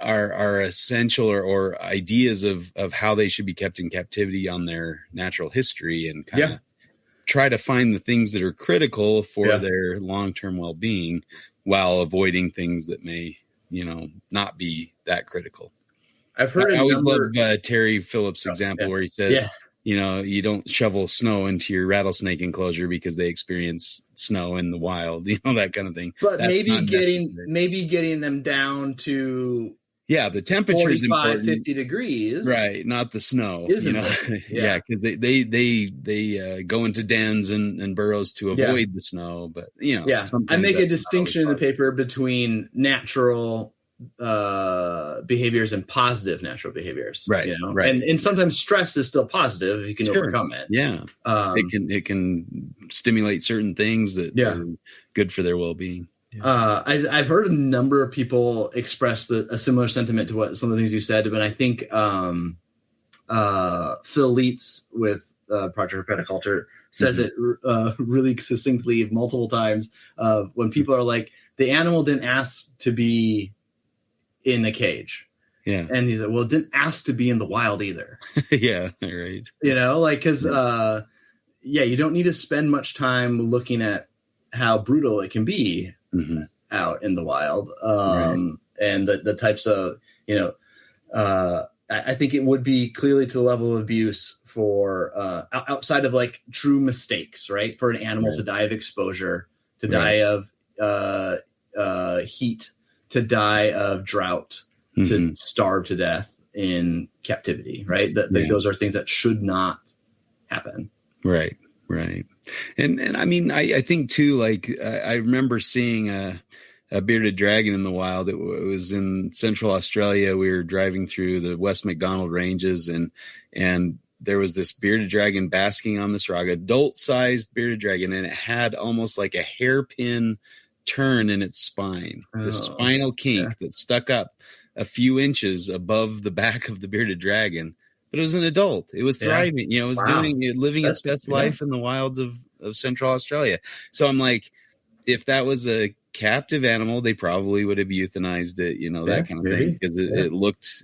our essential or ideas of how they should be kept in captivity on their natural history, and kind of try to find the things that are critical for their long-term well-being, while avoiding things that may, not be that critical. I've heard I always love Terry Phillips' example where he says, you don't shovel snow into your rattlesnake enclosure because they experience snow in the wild, that kind of thing. But maybe getting them down to the temperature is important. 50 degrees, right? Not the snow, because they go into dens and burrows to avoid the snow. But I make a distinction in the paper between natural behaviors and positive natural behaviors, right? And sometimes stress is still positive if you can overcome it. It can stimulate certain things that are good for their well-being. I've heard a number of people express a similar sentiment to what some of the things you said, but I think Phil Leitz with Project Herpetoculture says it really succinctly multiple times. When people are like, the animal didn't ask to be in the cage. Yeah. And he said, well, it didn't ask to be in the wild either. Right. Because you don't need to spend much time looking at how brutal it can be out in the wild. And the types of, I think it would be clearly to the level of abuse for outside of like true mistakes, right? For an animal to die of exposure, to die of heat, to die of drought, to starve to death in captivity, right? Those are things that should not happen. Right. And I mean, I think too, like I remember seeing a bearded dragon in the wild. It was in central Australia. We were driving through the West MacDonald Ranges, and there was this bearded dragon basking on this rock, adult-sized bearded dragon, and it had almost like a hairpin turn in its spine, the spinal kink that stuck up a few inches above the back of the bearded dragon. But it was an adult. It was thriving. It was living its best life in the wilds of Central Australia. So I'm like, if that was a captive animal, they probably would have euthanized it, that kind of thing, because it looked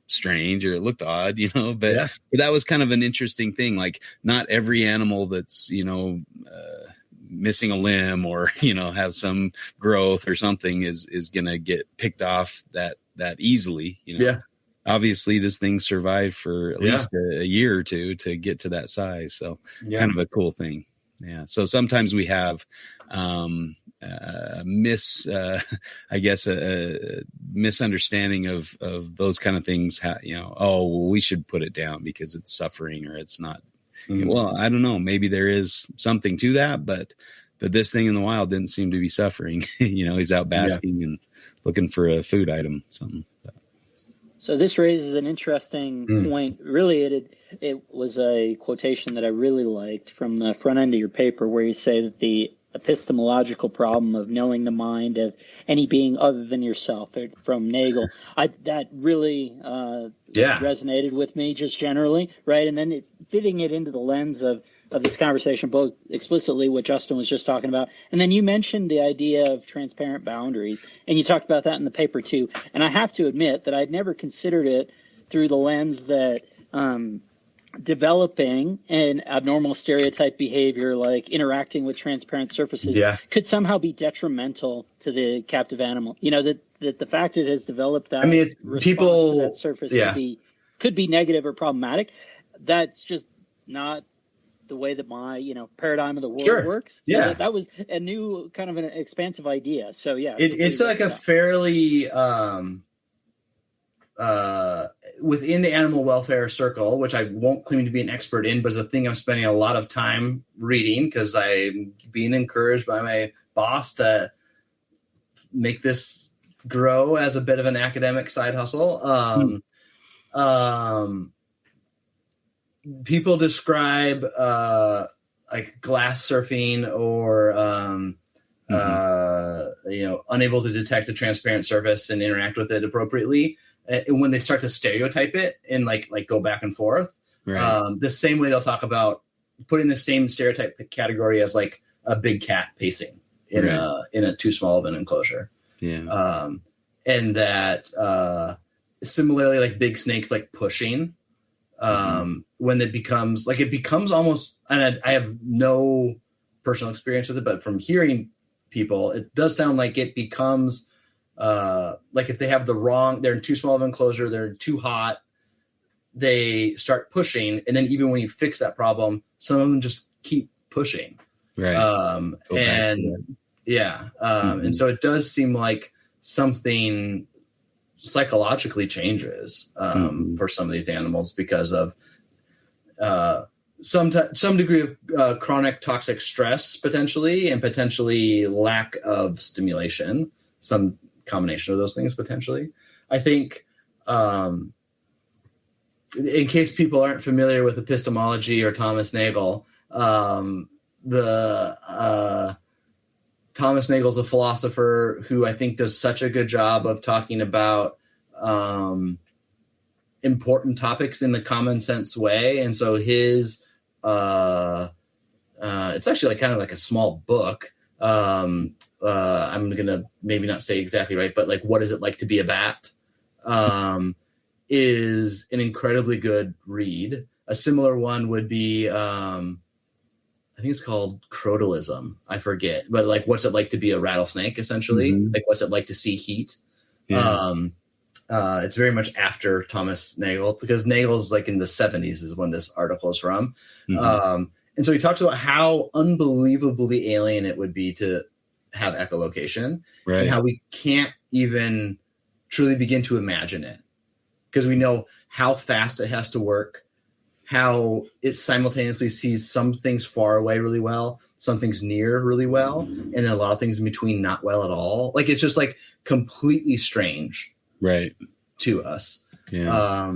strange, or it looked odd, but that was kind of an interesting thing. Like, not every animal that's, missing a limb or, have some growth or something is going to get picked off that easily, Obviously, this thing survived for at least a year or two to get to that size. So kind of a cool thing. Yeah. So sometimes we have a misunderstanding of those kind of things. We should put it down because it's suffering, or it's not. Well, I don't know. Maybe there is something to that, but this thing in the wild didn't seem to be suffering. He's out basking and looking for a food item, something. So this raises an interesting point. Really, it was a quotation that I really liked from the front end of your paper, where you say that the epistemological problem of knowing the mind of any being other than yourself, from Nagel, that really resonated with me just generally, right? And then fitting it into the lens of this conversation, both explicitly what Justin was just talking about, and then you mentioned the idea of transparent boundaries, and you talked about that in the paper too. And I have to admit that I'd never considered it through the lens that developing an abnormal stereotype behavior, like interacting with transparent surfaces, could somehow be detrimental to the captive animal. That the fact it has developed that response to that surface could be negative or problematic. That's just not the way that my paradigm of the world works. So that was a new kind of an expansive idea. So it's like a fairly within the animal welfare circle, which I won't claim to be an expert in, but it's a thing I'm spending a lot of time reading because I'm being encouraged by my boss to make this grow as a bit of an academic side hustle. people describe like glass surfing or unable to detect a transparent surface and interact with it appropriately. And when they start to stereotype it and like go back and forth, the same way they'll talk about putting the same stereotype category as like a big cat pacing in a too small of an enclosure. Yeah. And that similarly, like big snakes, like pushing, when it becomes almost, and I have no personal experience with it, but from hearing people, it does sound like it becomes like if they have they're in too small of an enclosure, they're too hot, they start pushing. And then even when you fix that problem, some of them just keep pushing. Right. And so it does seem like something psychologically changes for some of these animals because of some degree of chronic toxic stress potentially, and potentially lack of stimulation, some combination of those things potentially. I think in case people aren't familiar with epistemology or Thomas Nagel, Thomas Nagel's a philosopher who I think does such a good job of talking about important topics in the common sense way. And so his, it's actually like kind of like a small book. I'm going to maybe not say exactly right, but like, what is it like to be a bat? Is an incredibly good read. A similar one would be, I think it's called Crotalism. I forget, but like, what's it like to be a rattlesnake? Essentially, like, what's it like to see heat? Yeah. It's very much after Thomas Nagel, because Nagel's like in the 70s is when this article is from. And so he talks about how unbelievably alien it would be to have echolocation, and how we can't even truly begin to imagine it, because we know how fast it has to work, how it simultaneously sees some things far away really well, some things near really well, and then a lot of things in between not well at all. Like, it's just like completely strange to us. Yeah.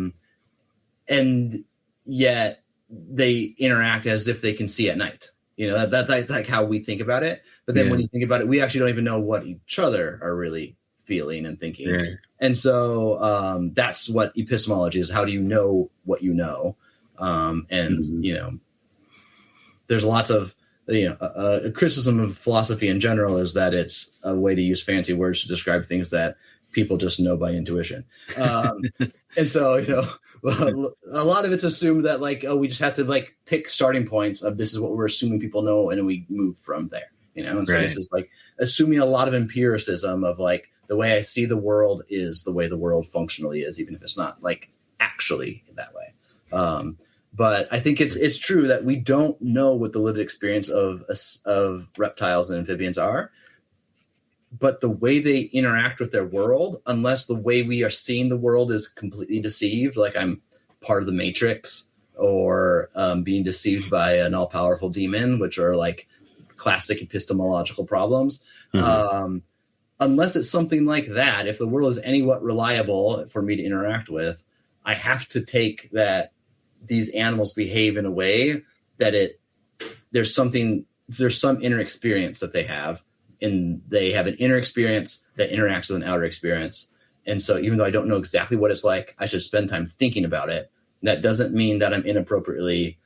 And yet they interact as if they can see at night. You know, that's like how we think about it. But then when you think about it, we actually don't even know what each other are really feeling and thinking. Right. And so that's what epistemology is. How do you know what you know? You know, there's lots of, a criticism of philosophy in general is that it's a way to use fancy words to describe things that people just know by intuition. And so, a lot of it's assumed that like, we just have to like pick starting points of this is what we're assuming people know, and we move from there, and so this is like assuming a lot of empiricism of like the way I see the world is the way the world functionally is, even if it's not like actually that way. But I think it's true that we don't know what the lived experience of reptiles and amphibians are, but the way they interact with their world, unless the way we are seeing the world is completely deceived, like I'm part of the Matrix, or being deceived by an all-powerful demon, which are like classic epistemological problems. Unless it's something like that, if the world is anywhat reliable for me to interact with, I have to take that these animals behave in a way that there's some inner experience that they have, and they have an inner experience that interacts with an outer experience. And so even though I don't know exactly what it's like, I should spend time thinking about it. That doesn't mean that I'm inappropriately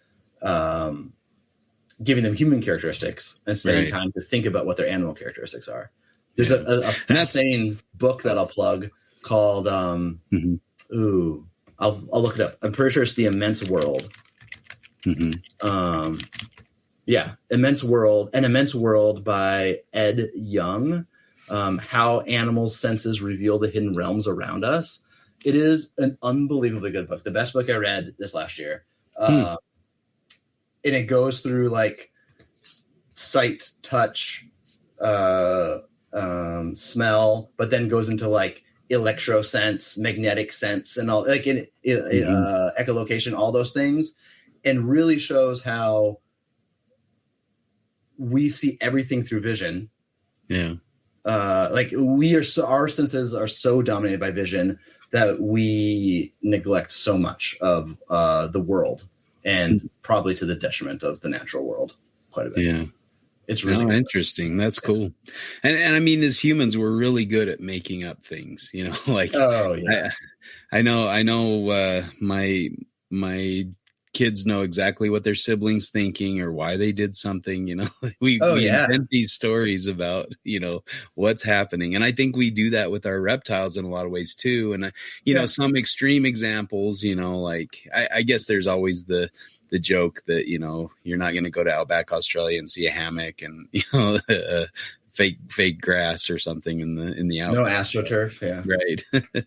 giving them human characteristics and spending time to think about what their animal characteristics are. There's a fascinating book that I'll plug called, I'll look it up. I'm pretty sure it's The Immense World. Immense World, An Immense World by Ed Young. How Animals' Senses Reveal the Hidden Realms Around Us. It is an unbelievably good book. The best book I read this last year. And it goes through like sight, touch, smell, but then goes into like electrosense, magnetic sense, and all like echolocation, all those things, and really shows how we see everything through vision. Like our senses are so dominated by vision that we neglect so much of the world and probably to the detriment of the natural world quite a bit. Yeah. It's really interesting. That's cool. And I mean, as humans, we're really good at making up things, like, I know, my kids know exactly what their siblings thinking or why they did something, we invent these stories about, what's happening. And I think we do that with our reptiles in a lot of ways too. And, some extreme examples, like I guess there's always the joke that, you're not going to go to Outback Australia and see a hammock and, fake grass or something in the outback. No AstroTurf. Yeah. Right.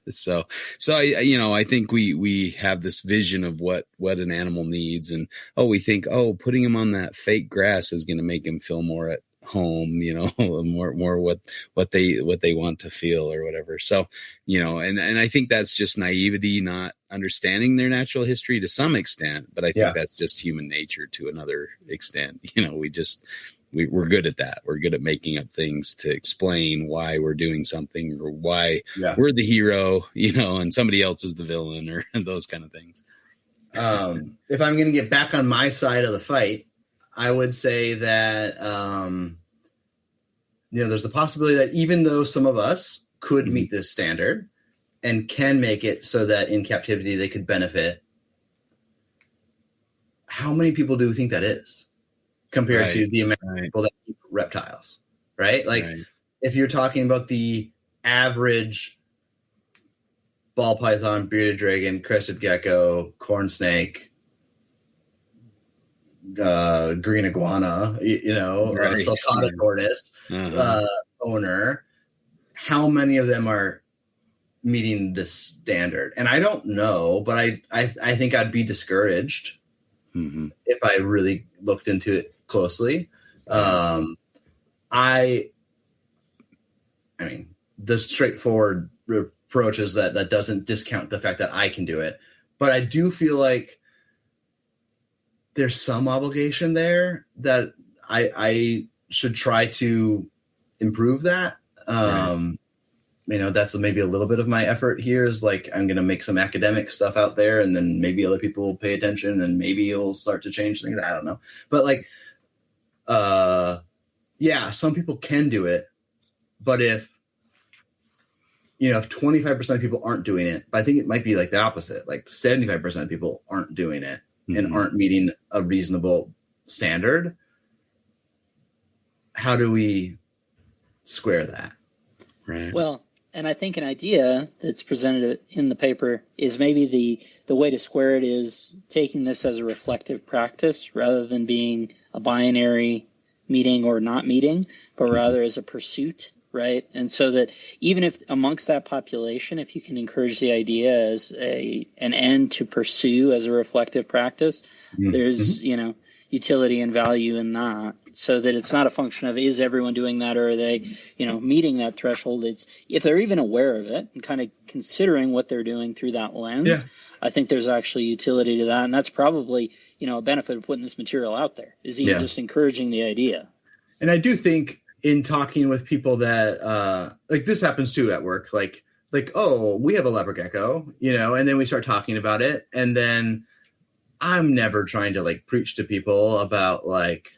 so I think we have this vision of what an animal needs, and we think, putting him on that fake grass is going to make him feel more at home, more what they want to feel or whatever. So, and I think that's just naivety, not understanding their natural history to some extent, but I think that's just human nature to another extent. We're good at that. We're good at making up things to explain why we're doing something or why we're the hero, and somebody else is the villain or those kind of things. If I'm going to get back on my side of the fight, I would say that, there's the possibility that even though some of us could meet this standard and can make it so that in captivity they could benefit, how many people do we think that is compared to the amount of people that eat reptiles, right? Like if you're talking about the average ball python, bearded dragon, crested gecko, corn snake, green iguana, sulcata tortoise owner, how many of them are meeting this standard? And I don't know, but I think I'd be discouraged if I really looked into it closely. I mean, the straightforward approach is that doesn't discount the fact that I can do it, but I do feel like there's some obligation there that I should try to improve that. That's maybe a little bit of my effort here is like, I'm going to make some academic stuff out there and then maybe other people will pay attention and maybe it'll start to change things. I don't know. But like, some people can do it, but if 25% of people aren't doing it, I think it might be like the opposite. Like 75% of people aren't doing it and aren't meeting a reasonable standard. How do we square that? Right. Well, and I think an idea that's presented in the paper is maybe the way to square it is taking this as a reflective practice rather than being a binary meeting or not meeting, but rather as a pursuit, right? And so that even if amongst that population, if you can encourage the idea as an end to pursue as a reflective practice, there's, utility and value in that, so that it's not a function of is everyone doing that or are they, meeting that threshold. It's if they're even aware of it and kind of considering what they're doing through that lens. I think there's actually utility to that, and that's probably a benefit of putting this material out there is even just encouraging the idea. And I do think in talking with people that like this happens too at work, like we have a leopard gecko, and then we start talking about it, and then I'm never trying to like preach to people about like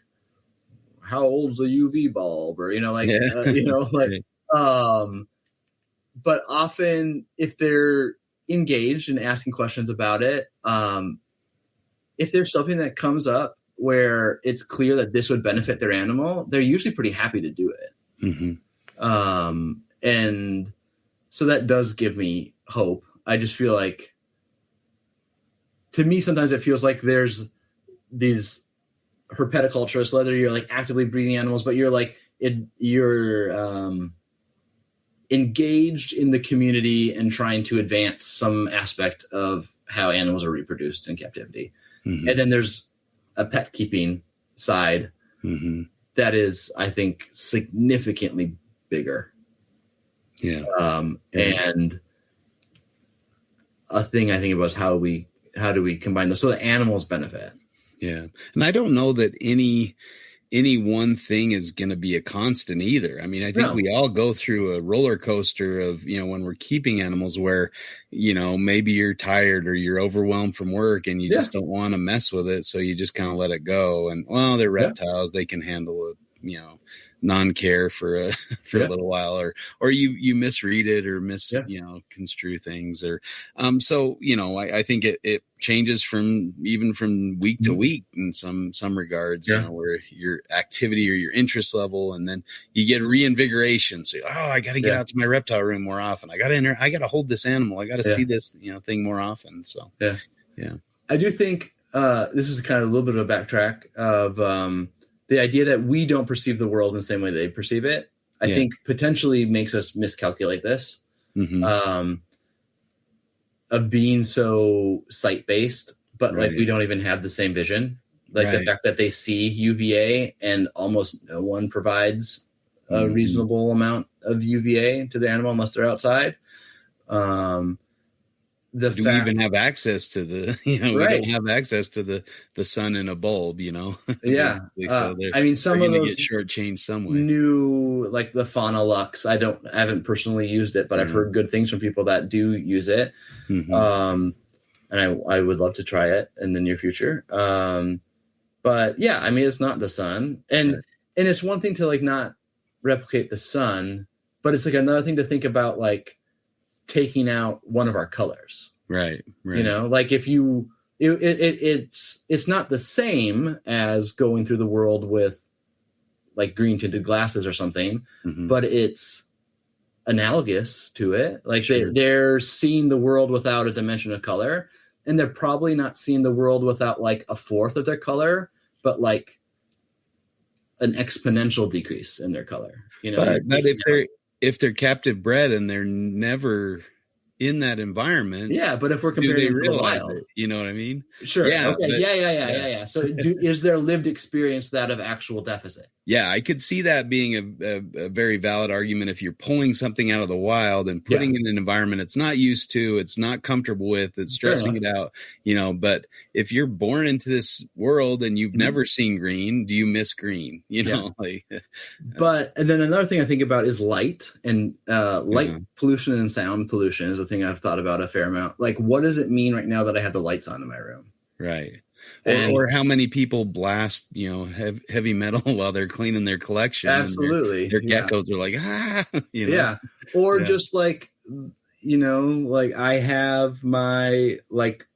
how old's a UV bulb or but often if they're engaged and asking questions about it, if there's something that comes up where it's clear that this would benefit their animal, they're usually pretty happy to do it. And so that does give me hope. I just feel like, to me, sometimes it feels like there's these herpetoculturists, whether you're like actively breeding animals, but you're like, you're engaged in the community and trying to advance some aspect of how animals are reproduced in captivity. And then there's a pet keeping side that is, I think, significantly bigger. And a thing I think about is how do we combine those so that animals benefit? And I don't know that any any one thing is going to be a constant either. I mean, I think we all go through a roller coaster of, when we're keeping animals where, maybe you're tired or you're overwhelmed from work and you just don't want to mess with it. So you just kind of let it go. And they're reptiles. They can handle it, non-care for a little while, or you misread it or construe things, or I think it changes from week to week in some regards, where your activity or your interest level, and then you get reinvigoration. So I got to get out to my reptile room more often. I got to hold this animal. I got to see this thing more often. So I do think this is kind of a little bit of a backtrack of the idea that we don't perceive the world in the same way they perceive it, I think potentially makes us miscalculate this, of being so sight-based, but like we don't even have the same vision. Like the fact that they see UVA and almost no one provides a reasonable amount of UVA to the animal unless they're outside. We even have access to the, we don't have access to the sun in a bulb, So I mean, some of those get shortchanged some way. New, like the Fauna Lux, I haven't personally used it, but I've heard good things from people that do use it. And I would love to try it in the near future. But I mean, it's not the sun, and it's one thing to like not replicate the sun, but it's like another thing to think about, like taking out one of our colors, right? Like if it's not the same as going through the world with like green tinted glasses or something, but it's analogous to it. Like they're seeing the world without a dimension of color, and they're probably not seeing the world without like a fourth of their color, but like an exponential decrease in their color. But if they're captive bred and they're never in that environment, but if we're comparing to the wild, you know what I mean? Sure. Yeah. So is there lived experience that of actual deficit? Yeah, I could see that being a very valid argument if you're pulling something out of the wild and putting it in an environment it's not used to, it's not comfortable with, it's stressing it out, but if you're born into this world and you've never seen green, do you miss green? But and then another thing I think about is light, and light pollution and sound pollution is a thing I've thought about a fair amount. Like, what does it mean right now that I have the lights on in my room? Right. Or how many people blast, heavy metal while they're cleaning their collection. Absolutely. Their geckos are like, Or just like, like I have my like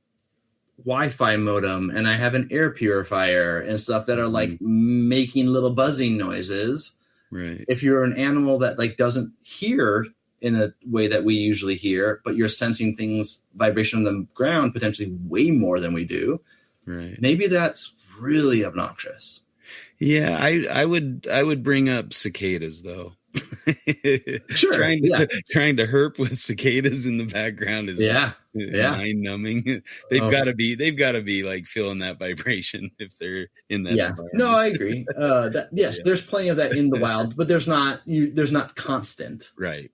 Wi-Fi modem and I have an air purifier and stuff that are like making little buzzing noises. Right. If you're an animal that like doesn't hear in a way that we usually hear, but you're sensing things, vibration on the ground, potentially way more than we do. Right. Maybe that's really obnoxious. Yeah, I would bring up cicadas though. Sure. Trying to herp with cicadas in the background is mind numbing. They've got to be like feeling that vibration if they're in that environment. No, I agree. There's plenty of that in the wild, but there's not constant. Right.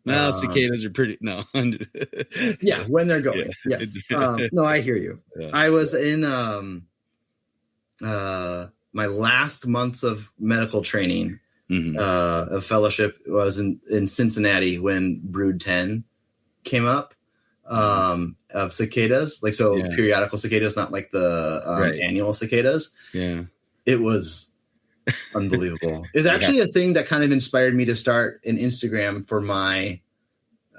Cicadas are pretty. No, when they're going. Yes. No, I hear you. Yeah. I was in my last months of medical training. Of fellowship was in Cincinnati when Brood 10 came up of cicadas, periodical cicadas, not like the annual cicadas. Yeah, it was unbelievable. It's actually a thing that kind of inspired me to start an Instagram for my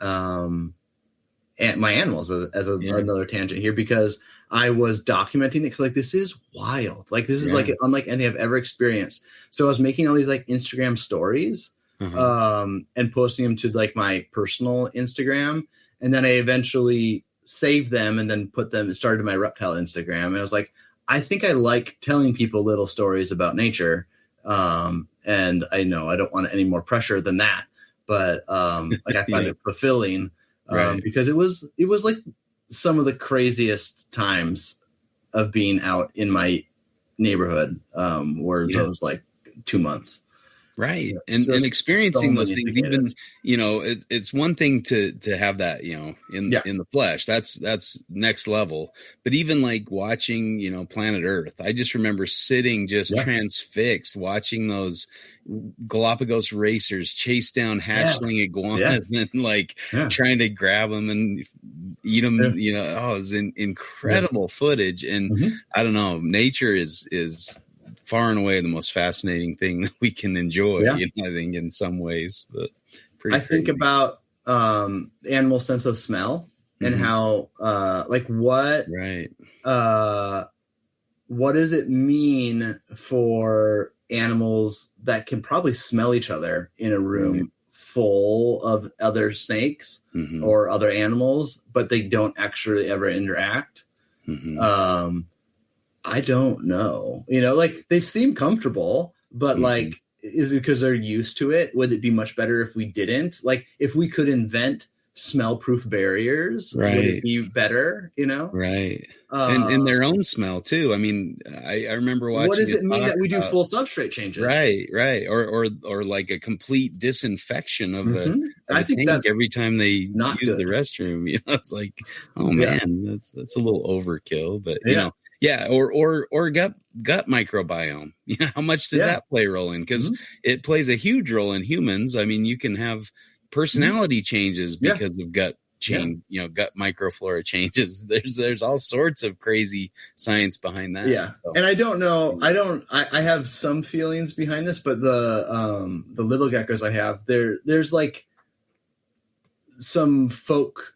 my animals as another tangent here, because I was documenting it. Like, this is wild. Like, this is like unlike any I've ever experienced. So I was making all these like Instagram stories and posting them to like my personal Instagram. And then I eventually saved them and then started my reptile Instagram. And I was like, I think I like telling people little stories about nature. And I know I don't want any more pressure than that. But like I find it fulfilling because it was like some of the craziest times of being out in my neighborhood were those like 2 months. Right. And experiencing those things, even, it's one thing to have that, in the flesh, that's next level. But even like watching, Planet Earth, I just remember sitting just transfixed, watching those Galapagos racers chase down hatchling iguanas and trying to grab them and eat them, it was incredible footage. And I don't know, nature is far and away the most fascinating thing that we can enjoy, I think in some ways, but I think about animal sense of smell and how what does it mean for animals that can probably smell each other in a room full of other snakes or other animals, but they don't actually ever interact? I don't know. They seem comfortable, but is it because they're used to it? Would it be much better if we didn't? Like, if we could invent smell-proof barriers, would it be better? Right. And their own smell too. I mean, I remember watching. What does it mean that we do full substrate changes? Right. Or like a complete disinfection of a tank every time they use the restroom. It's like, oh man, that's a little overkill. But or gut microbiome. How much does that play a role in? Because it plays a huge role in humans. I mean, you can have personality changes because of gut change, gut microflora changes. There's all sorts of crazy science behind that. Yeah. So. And I don't know. I have some feelings behind this, but the little geckos I have, there's like some folk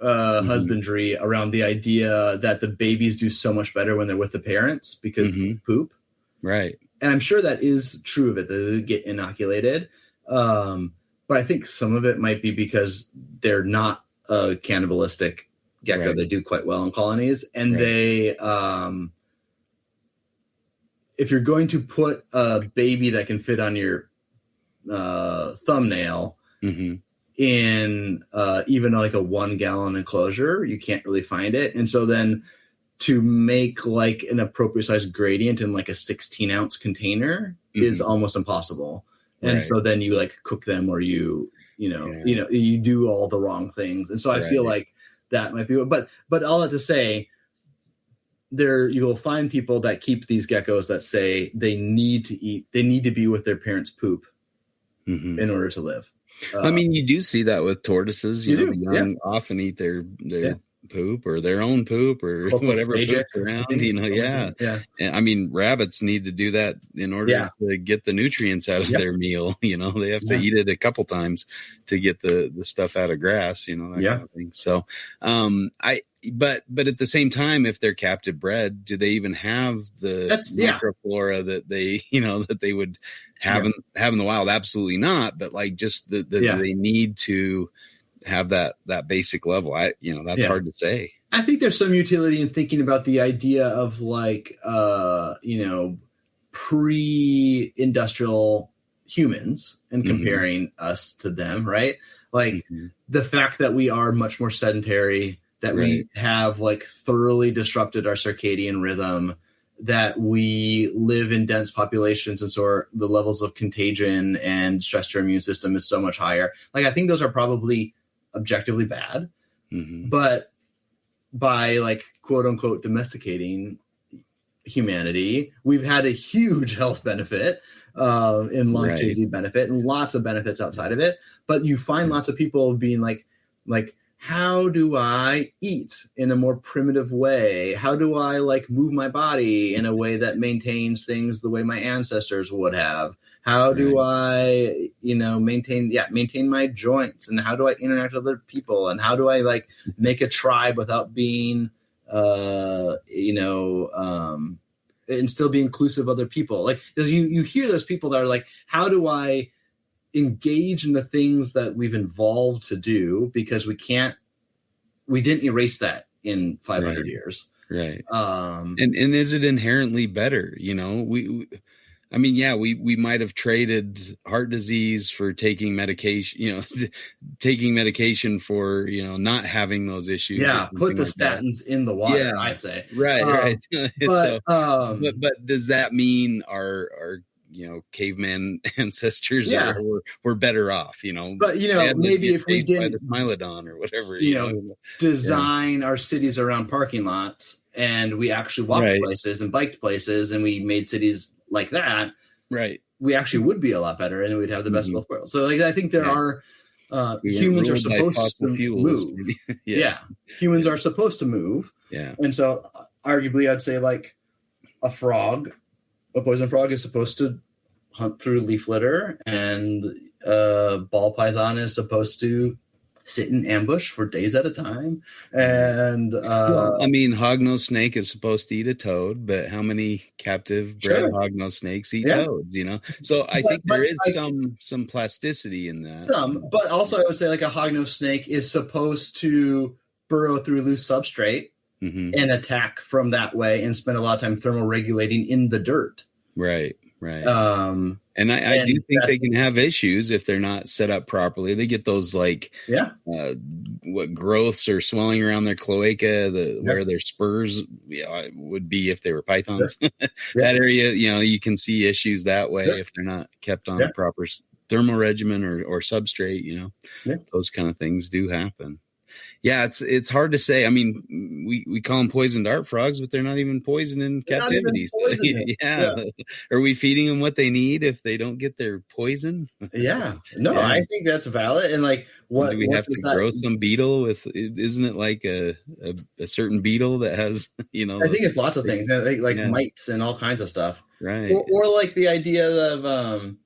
husbandry around the idea that the babies do so much better when they're with the parents because they poop. Right. And I'm sure that is true of it, that they get inoculated. But I think some of it might be because they're not a cannibalistic gecko. Right. They do quite well in colonies. And they, if you're going to put a baby that can fit on your thumbnail in even like a 1 gallon enclosure, you can't really find it. And so then to make like an appropriate size gradient in like a 16 ounce container is almost impossible. And so then you like cook them or you do all the wrong things. And so I feel like that might be, but all that to say, you'll find people that keep these geckos that say they need to be with their parents' poop in order to live. I mean, you do see that with tortoises. The young often eat their poop or their own poop or whatever poops around. And I mean, rabbits need to do that in order to get the nutrients out of their meal. They have to eat it a couple times to get the stuff out of grass. That kind of thing. So, but at the same time, if they're captive bred, do they even have the microflora that they that they would have in the wild? Absolutely not. But like just they need to have that basic level. That's hard to say. I think there's some utility in thinking about the idea of like pre-industrial humans and comparing us to them, right? Like the fact that we are much more sedentary, that we have like thoroughly disrupted our circadian rhythm, that we live in dense populations, and so the levels of contagion and stress to our immune system is so much higher. Like, I think those are probably objectively bad, but by like quote unquote domesticating humanity, we've had a huge health benefit in longevity benefit and lots of benefits outside of it. But you find lots of people being like, how do I eat in a more primitive way? How do I like move my body in a way that maintains things the way my ancestors would have? How do I, maintain my joints, and how do I interact with other people, and how do I like make a tribe without being, and still be inclusive of other people? Like you hear those people that are like, how do I engage in the things that we've evolved to do, because we didn't erase that in 500 years. Right. And is it inherently better? We might have traded heart disease for taking medication, taking medication for, not having those issues. Yeah. Put the statins in the water, I say. Right. Right. But does that mean our caveman ancestors Yeah. were better off, But, maybe if we didn't, by the Smilodon or whatever, design our cities around parking lots, and we actually walked places and biked places, and we made cities like that, right? We actually would be a lot better, and we'd have the best of both worlds. So, I think there are humans are supposed to move. Humans are supposed to move. Yeah, and so arguably, I'd say like a poison frog is supposed to hunt through leaf litter, and ball python is supposed to sit in ambush for days at a time. And hognose snake is supposed to eat a toad, but how many captive bred hognose snakes eat toads? So I think there is some plasticity in that. But also I would say like a hognose snake is supposed to burrow through loose substrate and attack from that way, and spend a lot of time thermoregulating in the dirt. Right. And I do think they can have issues if they're not set up properly. They get those what growths or swelling around their cloaca, where their spurs would be if they were pythons. That area, you can see issues that way if they're not kept on a proper thermal regimen or substrate. Those kind of things do happen. Yeah, it's hard to say. I mean, we call them poison dart frogs, but they're not even poison in captivity. Are we feeding them what they need if they don't get their poison? I think that's valid. And what do we have to grow some beetle with? Isn't it like a certain beetle that has I think it's lots of things, like mites and all kinds of stuff, right? Or like the idea of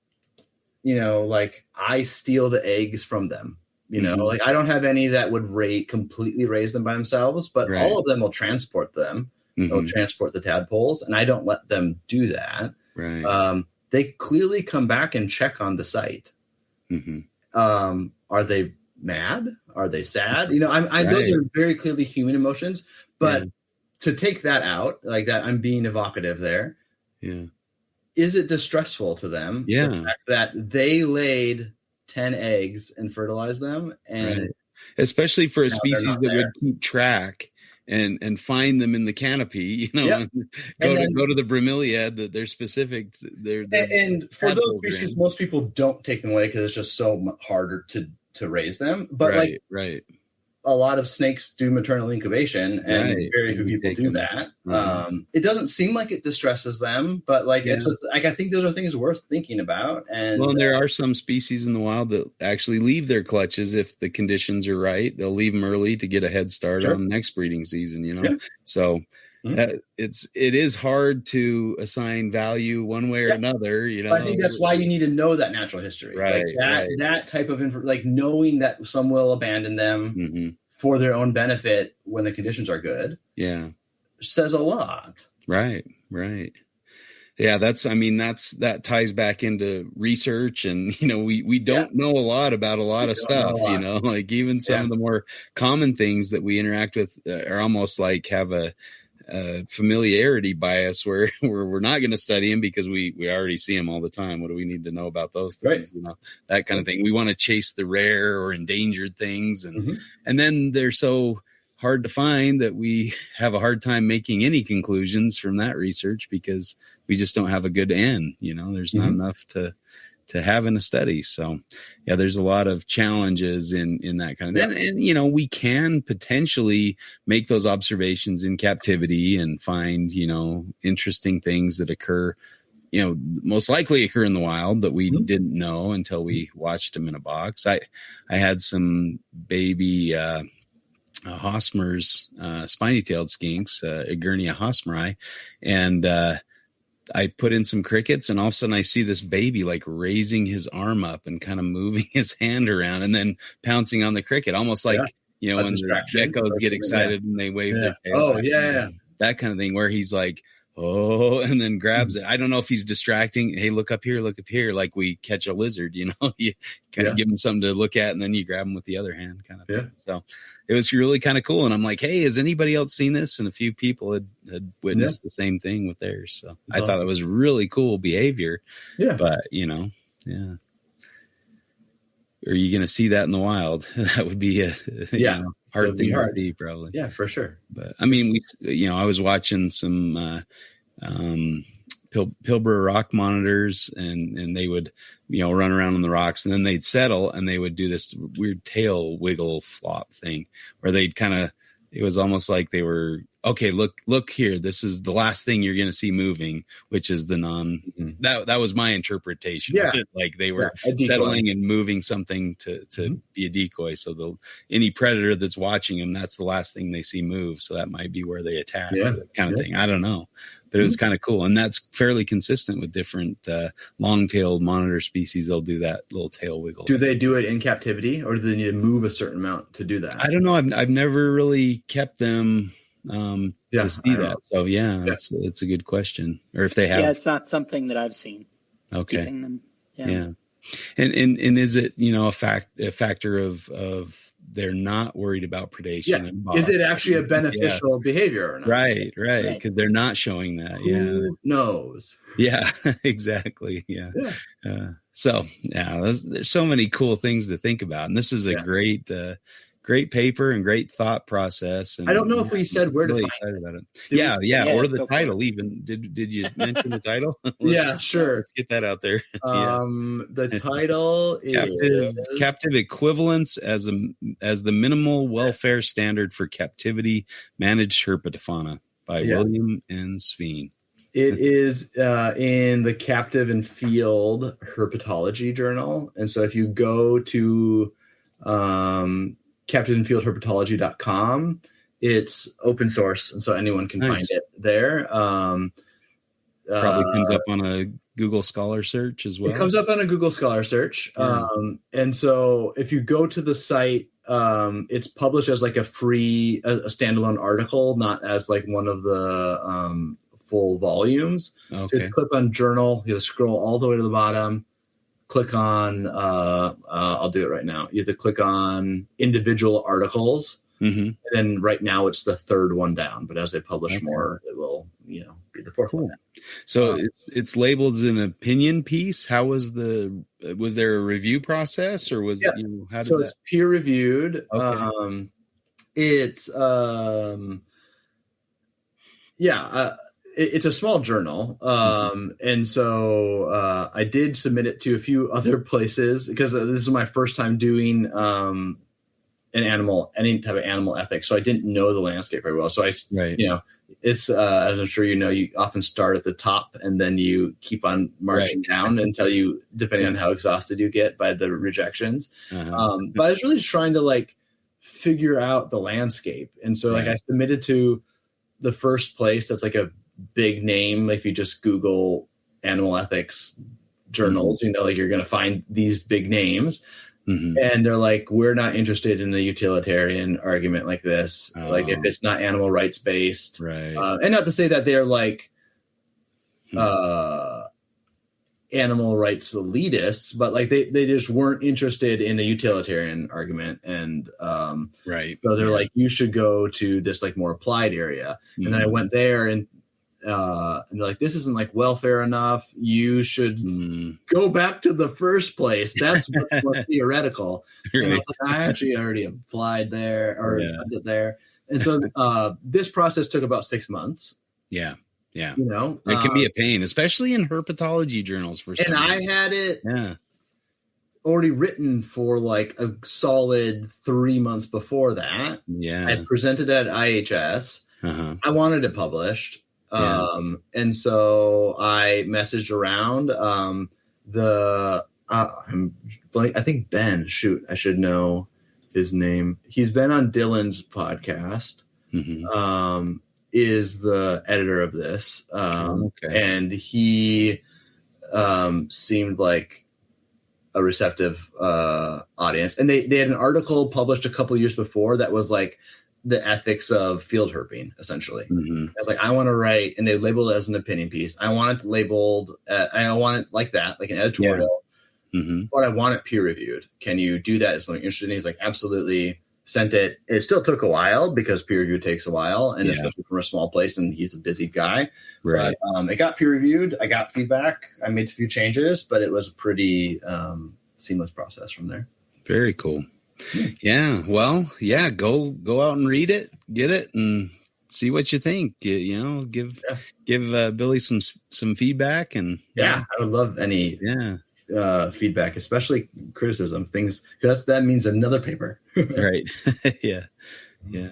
I steal the eggs from them. I don't have any that would completely raise them by themselves, but all of them will transport them. They'll transport the tadpoles, and I don't let them do that. Right. They clearly come back and check on the site. Are they mad? Are they sad? Those are very clearly human emotions, but to take that out, like that, I'm being evocative there. Yeah. Is it distressful to them? Yeah. The fact that they laid 10 eggs and fertilize them, and especially for a species that would keep track and find them in the canopy, go to the bromeliad that they're specific to and for those species, most people don't take them away because it's just so harder to raise them. But a lot of snakes do maternal incubation, and very few people do that. It doesn't seem like it distresses them, but it's I think those are things worth thinking about. And there are some species in the wild that actually leave their clutches if the conditions are right. They'll leave them early to get a head start on the next breeding season. So it is hard to assign value one way or another. I think that's why you need to know that natural history, that type of knowing that some will abandon them for their own benefit when the conditions are good. Yeah, says a lot. Right. Yeah, that ties back into research, and we don't know a lot about a lot of stuff. Even some of the more common things that we interact with are almost like have a familiarity bias where we're not going to study them because we already see them all the time. What do we need to know about those things? That kind of thing. We want to chase the rare or endangered things, and then they're so hard to find that we have a hard time making any conclusions from that research because we just don't have a good N. There's not enough to have in a study. So there's a lot of challenges in that kind of thing. And we can potentially make those observations in captivity and find, interesting things that occur, most likely occur in the wild that we didn't know until we watched them in a box. I had some baby, Hosmer's, spiny-tailed skinks, Egernia hosmeri, and, I put in some crickets, and all of a sudden I see this baby raising his arm up and kind of moving his hand around and then pouncing on the cricket, almost like, when the geckos get excited and they wave their tail. That kind of thing where he's like, oh, and then grabs it. I don't know if he's distracting. Hey, look up here. Like we catch a lizard, you kind of give him something to look at, and then you grab him with the other hand kind of thing. So it was really kind of cool. And I'm like, hey, has anybody else seen this? And a few people had witnessed the same thing with theirs. So I thought it was really cool behavior. Yeah. But, are you going to see that in the wild? That would be a hard thing to see, probably. Yeah, for sure. But I mean, I was watching some Pilbara rock monitors, and they would, run around on the rocks, and then they'd settle, and they would do this weird tail wiggle flop thing where they'd it was almost like they were, okay, look here. This is the last thing you're going to see moving, which is the that was my interpretation. Yeah. Like they were settling and moving something to be a decoy. So any predator that's watching them, that's the last thing they see move. So that might be where they attack, kind of thing. I don't know, but it was kind of cool. And that's fairly consistent with different long-tailed monitor species. They'll do that little tail wiggle. Do they do it in captivity, or do they need to move a certain amount to do that? I don't know. I've never really kept them to see that. So it's a good question. Or if they have, it's not something that I've seen. Okay. Keeping them. Yeah. And is it, a factor of they're not worried about predation? Yeah. Is it actually a beneficial behavior or not? Right. Because they're not showing that. Who knows? Yeah, exactly. Yeah. So there's so many cool things to think about. And this is a great paper and great thought process. And I don't know if we said where to find excited about it. Or the title even. Did you mention the title? Sure. Let's get that out there. The title is Captive Equivalence as the Minimal Welfare Standard for Captivity Managed Herpetofauna by William and Sveen. It is in the Captive and Field Herpetology Journal. And so if you go to captiveandfieldherpetology.com, it's open source, and so anyone can find it there. Probably comes up on a Google Scholar search as well. It comes up on a Google Scholar search. And so if you go to the site, it's published as like a free, a standalone article, not as like one of the full volumes. Okay. So it's click on journal, you scroll all the way to the bottom, click on, I'll do it right now. You have to click on individual articles. Mm-hmm. And then right now it's the third one down, but as they publish more, it will, be the fourth one down. So it's labeled as an opinion piece. How was was there a review process, or was, how did it's peer reviewed. Okay. It's it's a small journal. And so I did submit it to a few other places because this is my first time doing any type of animal ethics. So I didn't know the landscape very well. So it's, as I'm sure you often start at the top and then you keep on marching down until you, depending on how exhausted you get by the rejections. But I was really trying to figure out the landscape. And so I submitted to the first place that's like a big name. If you just Google animal ethics journals, you're going to find these big names. Mm-hmm. And they're like, we're not interested in the utilitarian argument like this. Like if it's not animal rights based, right. And not to say that they're animal rights elitists, but they just weren't interested in the utilitarian argument. And right. So they're like, you should go to this more applied area. Mm-hmm. And then I went there and they're like, this isn't welfare enough. You should go back to the first place. That's much more theoretical. Right. And I was like, I actually already applied there or sent it there. And so this process took about 6 months. Yeah. Yeah. It can be a pain, especially in herpetology journals for some reason. I had it already written for a solid 3 months before that. Yeah. I presented at IHS. Uh-huh. I wanted it published. And so I messaged around I think Ben, I should know his name. He's been on Dylan's podcast, is the editor of this. And he seemed like a receptive audience. And they had an article published a couple years before that was the ethics of field herping, essentially. Mm-hmm. I was I want to write, and they labeled it as an opinion piece. I want it labeled, I want it like that, like an editorial, but I want it peer reviewed. Can you do that? Is something interested in? He's like, absolutely. Sent it. It still took a while because peer review takes a while, and especially from a small place, and he's a busy guy. Right. But it got peer reviewed. I got feedback. I made a few changes, but it was a pretty seamless process from there. Very cool. Yeah. Well, go out and read it, get it, and see what you think. Give Billy some feedback, and I would love any feedback, especially criticism things, because that means another paper. Right. Yeah.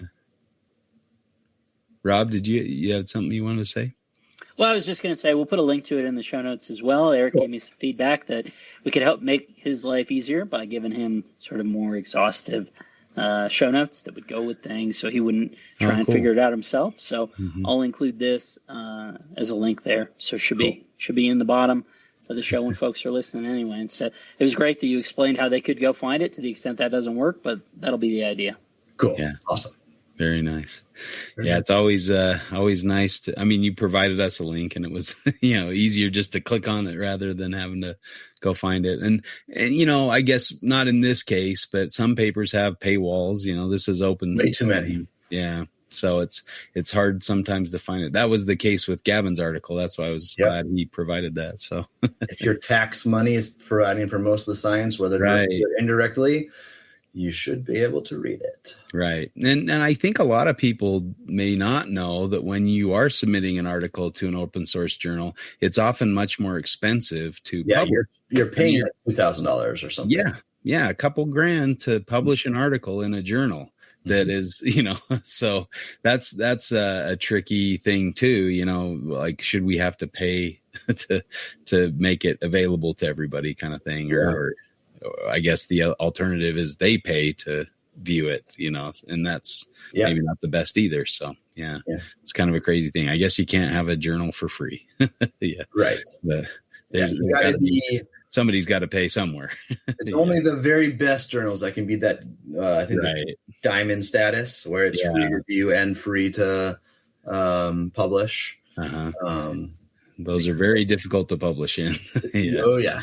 Rob, did you have something you wanted to say? Well, I was just going to say, we'll put a link to it in the show notes as well. Eric gave me some feedback that we could help make his life easier by giving him sort of more exhaustive show notes that would go with things, so he wouldn't try and figure it out himself. So I'll include this as a link there. So should be in the bottom of the show when folks are listening anyway. And so it was great that you explained how they could go find it to the extent that doesn't work, but that'll be the idea. Cool. Yeah. Awesome. Very nice. Yeah, it's always nice to. I mean, you provided us a link, and it was easier just to click on it rather than having to go find it. And I guess not in this case, but some papers have paywalls. This is open. Way too many. Yeah, so it's hard sometimes to find it. That was the case with Gavin's article. That's why I was glad he provided that. So if your tax money is providing for most of the science, whether directly or indirectly, you should be able to read it. Right. And I think a lot of people may not know that when you are submitting an article to an open source journal, it's often much more expensive to publish. You're paying like $2,000 or something. Yeah. A couple grand to publish an article in a journal that is, so that's a tricky thing too, like, should we have to pay to make it available to everybody kind of thing? Or I guess the alternative is they pay to view it, and that's maybe not the best either. So it's kind of a crazy thing. I guess you can't have a journal for free. Right. But somebody's got to pay somewhere. It's only the very best journals that can be that, I think, diamond status, where it's free to view and free to publish. Those are very difficult to publish in. Oh yeah.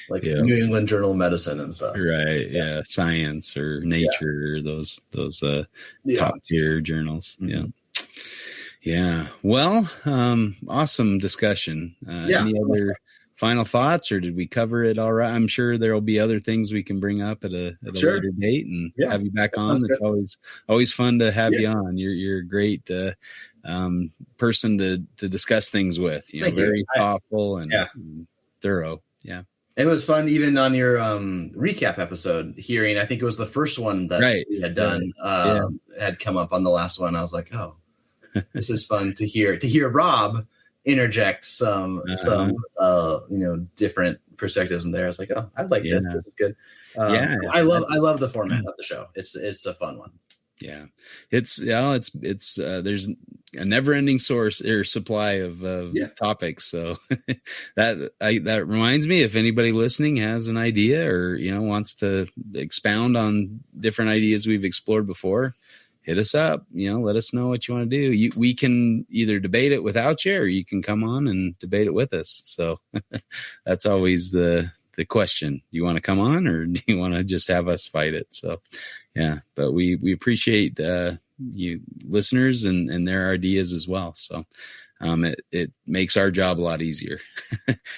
Like New England Journal of Medicine and stuff. Right. Yeah. Science or Nature, those top tier journals. Yeah. Well, awesome discussion. Any other final thoughts, or did we cover it all right? I'm sure there'll be other things we can bring up at a later date and have you back on. It's always fun to have you on. You're a great person to discuss things with. Very thoughtful and thorough. Yeah. It was fun, even on your recap episode, hearing, I think it was the first one that we had done, had come up on the last one. I was like, oh, this is fun to hear Rob interject some different perspectives in there. I was like, oh, I like this. This is good. I love the format of the show. It's a fun one. Yeah, it's there's a never-ending source or supply of topics. So that reminds me, if anybody listening has an idea or wants to expound on different ideas we've explored before, hit us up. Let us know what you want to do. We can either debate it without you, or you can come on and debate it with us. So that's always the question. Do you want to come on, or do you want to just have us fight it? So but we appreciate you listeners and their ideas as well. So it makes our job a lot easier.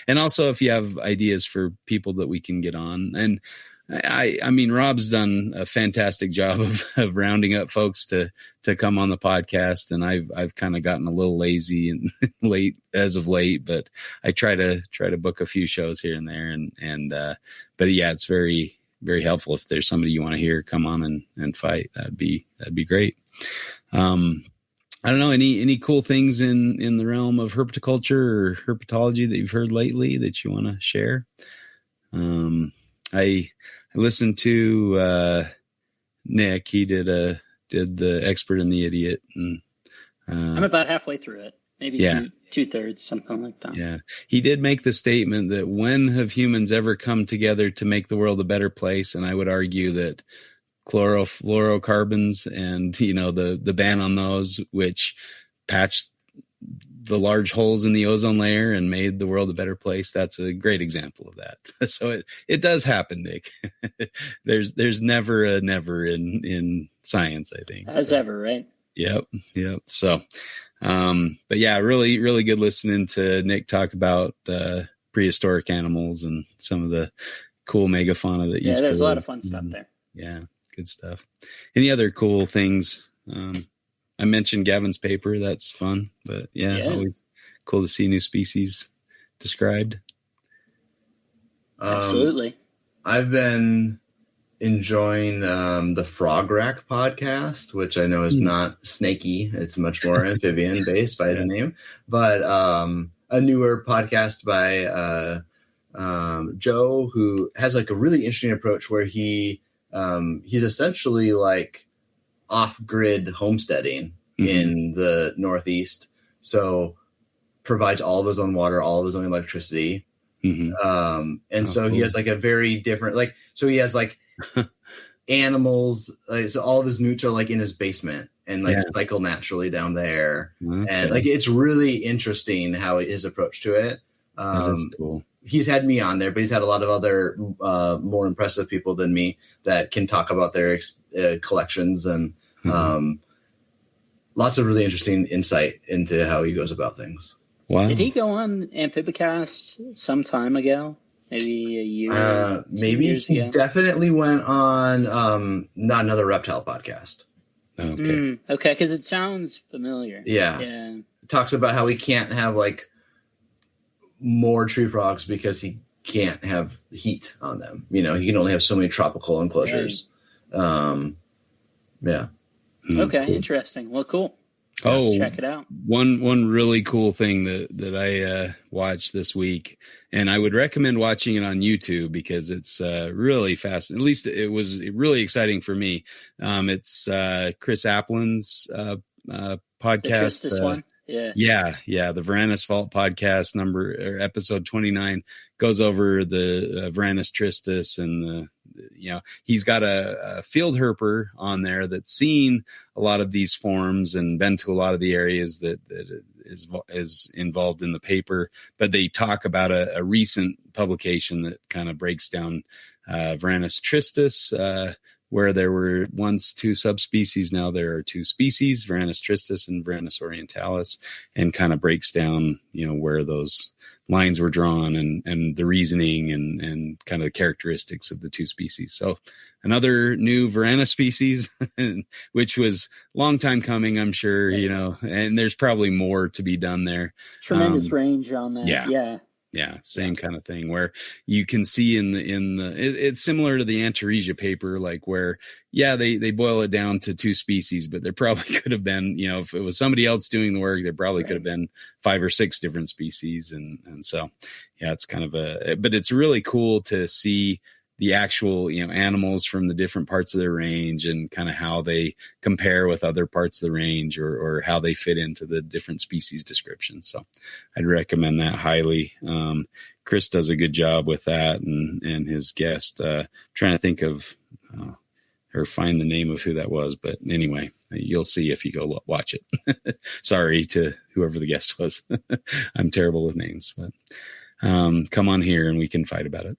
And also, if you have ideas for people that we can get on, and I mean, Rob's done a fantastic job of rounding up folks to come on the podcast, and I've kind of gotten a little lazy and late as of late, but I try to book a few shows here and there, but it's very, very helpful if there's somebody you want to hear come on and fight. That'd be great. I don't know, any cool things in the realm of herpetoculture or herpetology that you've heard lately that you want to share? I listened to Nick. He did the Expert and the Idiot, and I'm about halfway through it, maybe 2/3, something like that. Yeah, he did make the statement that when have humans ever come together to make the world a better place? And I would argue that chlorofluorocarbons and the ban on those, which patched the large holes in the ozone layer and made the world a better place. That's a great example of that. So it does happen, Nick. There's never a never in science, I think. As ever, right? Yep. So, but yeah, really, really good listening to Nick talk about prehistoric animals and some of the cool megafauna that used to. There's a lot of fun stuff there. Yeah, good stuff. Any other cool things? I mentioned Gavin's paper. That's fun, but always cool to see new species described. Absolutely. I've been enjoying the Frog Rack podcast, which I know is not snaky. It's much more amphibian based by the name, but a newer podcast by Joe, who has like a really interesting approach where he's essentially like off-grid homesteading in the Northeast. So provides all of his own water, all of his own electricity. And so he has like a very different, like, so he has like animals, like, so all of his newts are like in his basement and like cycle naturally down there. And like, it's really interesting how his approach to it. That is cool. He's had me on there, but he's had a lot of other more impressive people than me that can talk about their collections and lots of really interesting insight into how he goes about things. Wow. Did he go on Amphibicast some time ago? Maybe a year? Maybe he definitely went on Not Another Reptile podcast. Okay. Okay, because it sounds familiar. Yeah. It talks about how he can't have like more tree frogs because he can't have heat on them. You know, he can only have so many tropical enclosures. Okay, cool. Interesting. Well, cool. Check it out. One really cool thing that I watched this week, and I would recommend watching it on YouTube because it's really fast. At least it was really exciting for me. It's Chris Aplin's podcast. This one? The Varanus Vault podcast episode 29 goes over the Varanus tristis, and he's got a field herper on there that's seen a lot of these forms and been to a lot of the areas that is involved in the paper. But they talk about a recent publication that kind of breaks down Varanus tristis, where there were once two subspecies. Now there are two species, Varanus tristis and Varanus orientalis, and kind of breaks down, where those lines were drawn and the reasoning and kind of the characteristics of the two species. So another new Varanus species, which was a long time coming, I'm sure, and there's probably more to be done there. Tremendous range on that. Yeah, same kind of thing where you can see it's similar to the Antaresia paper, like where, they boil it down to two species, but there probably could have been, if it was somebody else doing the work, there probably could have been 5 or 6 different species. And so, it's kind of but it's really cool to see the actual, animals from the different parts of their range and kind of how they compare with other parts of the range or how they fit into the different species description. So I'd recommend that highly. Chris does a good job with that and his guest, trying to think of, or find the name of who that was. But anyway, you'll see if you go watch it. Sorry to whoever the guest was. I'm terrible with names, but come on here and we can fight about it.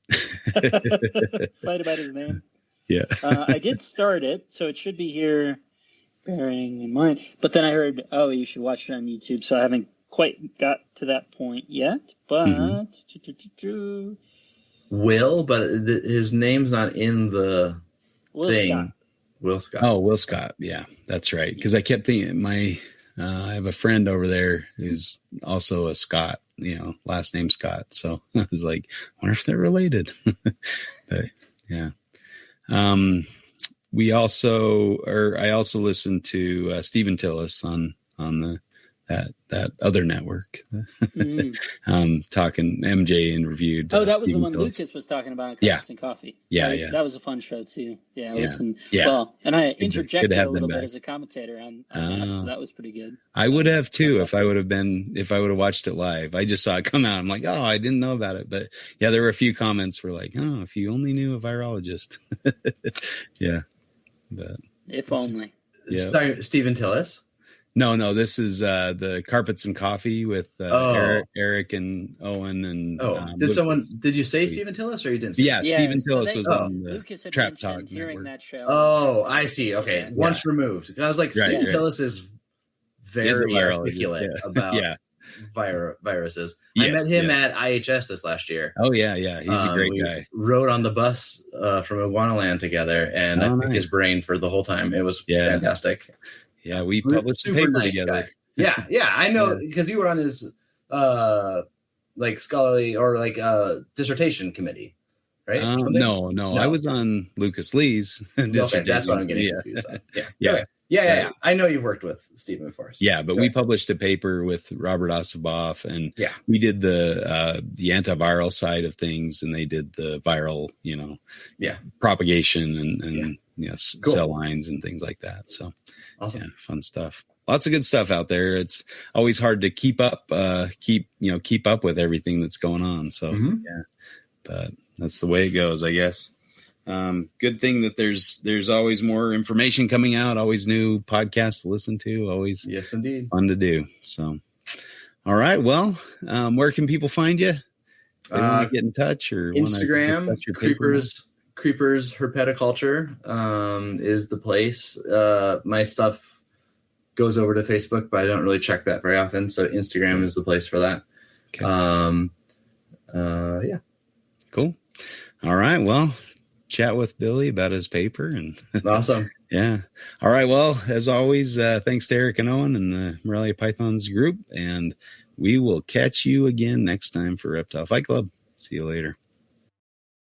Fight about his name. Yeah. I did start it, so it should be here bearing in mind. But then I heard, you should watch it on YouTube. So I haven't quite got to that point yet. But Will, but his name's not in the thing. Scott. Will Scott. Oh, Will Scott. Yeah, that's right. Because I kept thinking I have a friend over there who's also a Scott, last name Scott. So I was like, I wonder if they're related. But yeah. I also listened to Stephen Tillis on that other network. Talking MJ interviewed. That was Stephen the one Tillis. Lucas was talking about on Coffee and Coffee. Yeah. That was a fun show too. Yeah. Listen. Yeah. Well, and I interjected a little bit back. As a commentator on that, so that was pretty good. I would have too if I would have watched it live. I just saw it come out. I'm like, I didn't know about it. But yeah, there were a few comments were like, if you only knew a virologist. Yeah. But if only. Yeah. Stephen Tillis. No, this is the Carpets and Coffee with Eric and Owen and. Did you say Stephen Tillis or you didn't? Stephen Tillis was on the Lucas had Trap Talk hearing network. That show. Oh, I see. Okay, once removed. I was like, Stephen Tillis is very articulate about viruses. I met him at IHS this last year. Oh yeah, he's a great guy. Rode on the bus from Iguanaland together, and I picked his brain for the whole time. It was fantastic. Yeah, we published the paper together. Guy. Yeah, I know because you were on his like scholarly or like dissertation committee, right? No, I was on Lucas Lee's dissertation. Okay, that's what I'm getting confused on. Yeah. I know you've worked with Stephen before. So. Yeah, but we published a paper with Robert Ossoboff, and we did the antiviral side of things, and they did the viral, propagation and cell lines and things like that. So, awesome, yeah, fun stuff. Lots of good stuff out there. It's always hard to keep up with everything that's going on. So, but that's the way it goes, I guess. Good thing that there's always more information coming out, always new podcasts to listen to, always yes, indeed, fun to do. So, all right. Well, where can people find you? Get in touch or Instagram, Creepers Herpeticulture is the place. My stuff goes over to Facebook, but I don't really check that very often. So Instagram is the place for that. Okay. Yeah. Cool. All right. Well, chat with Billy about his paper and awesome. Yeah. All right. Well, as always, thanks to Eric and Owen and the Morelia Pythons group, and we will catch you again next time for Reptile Fight Club. See you later.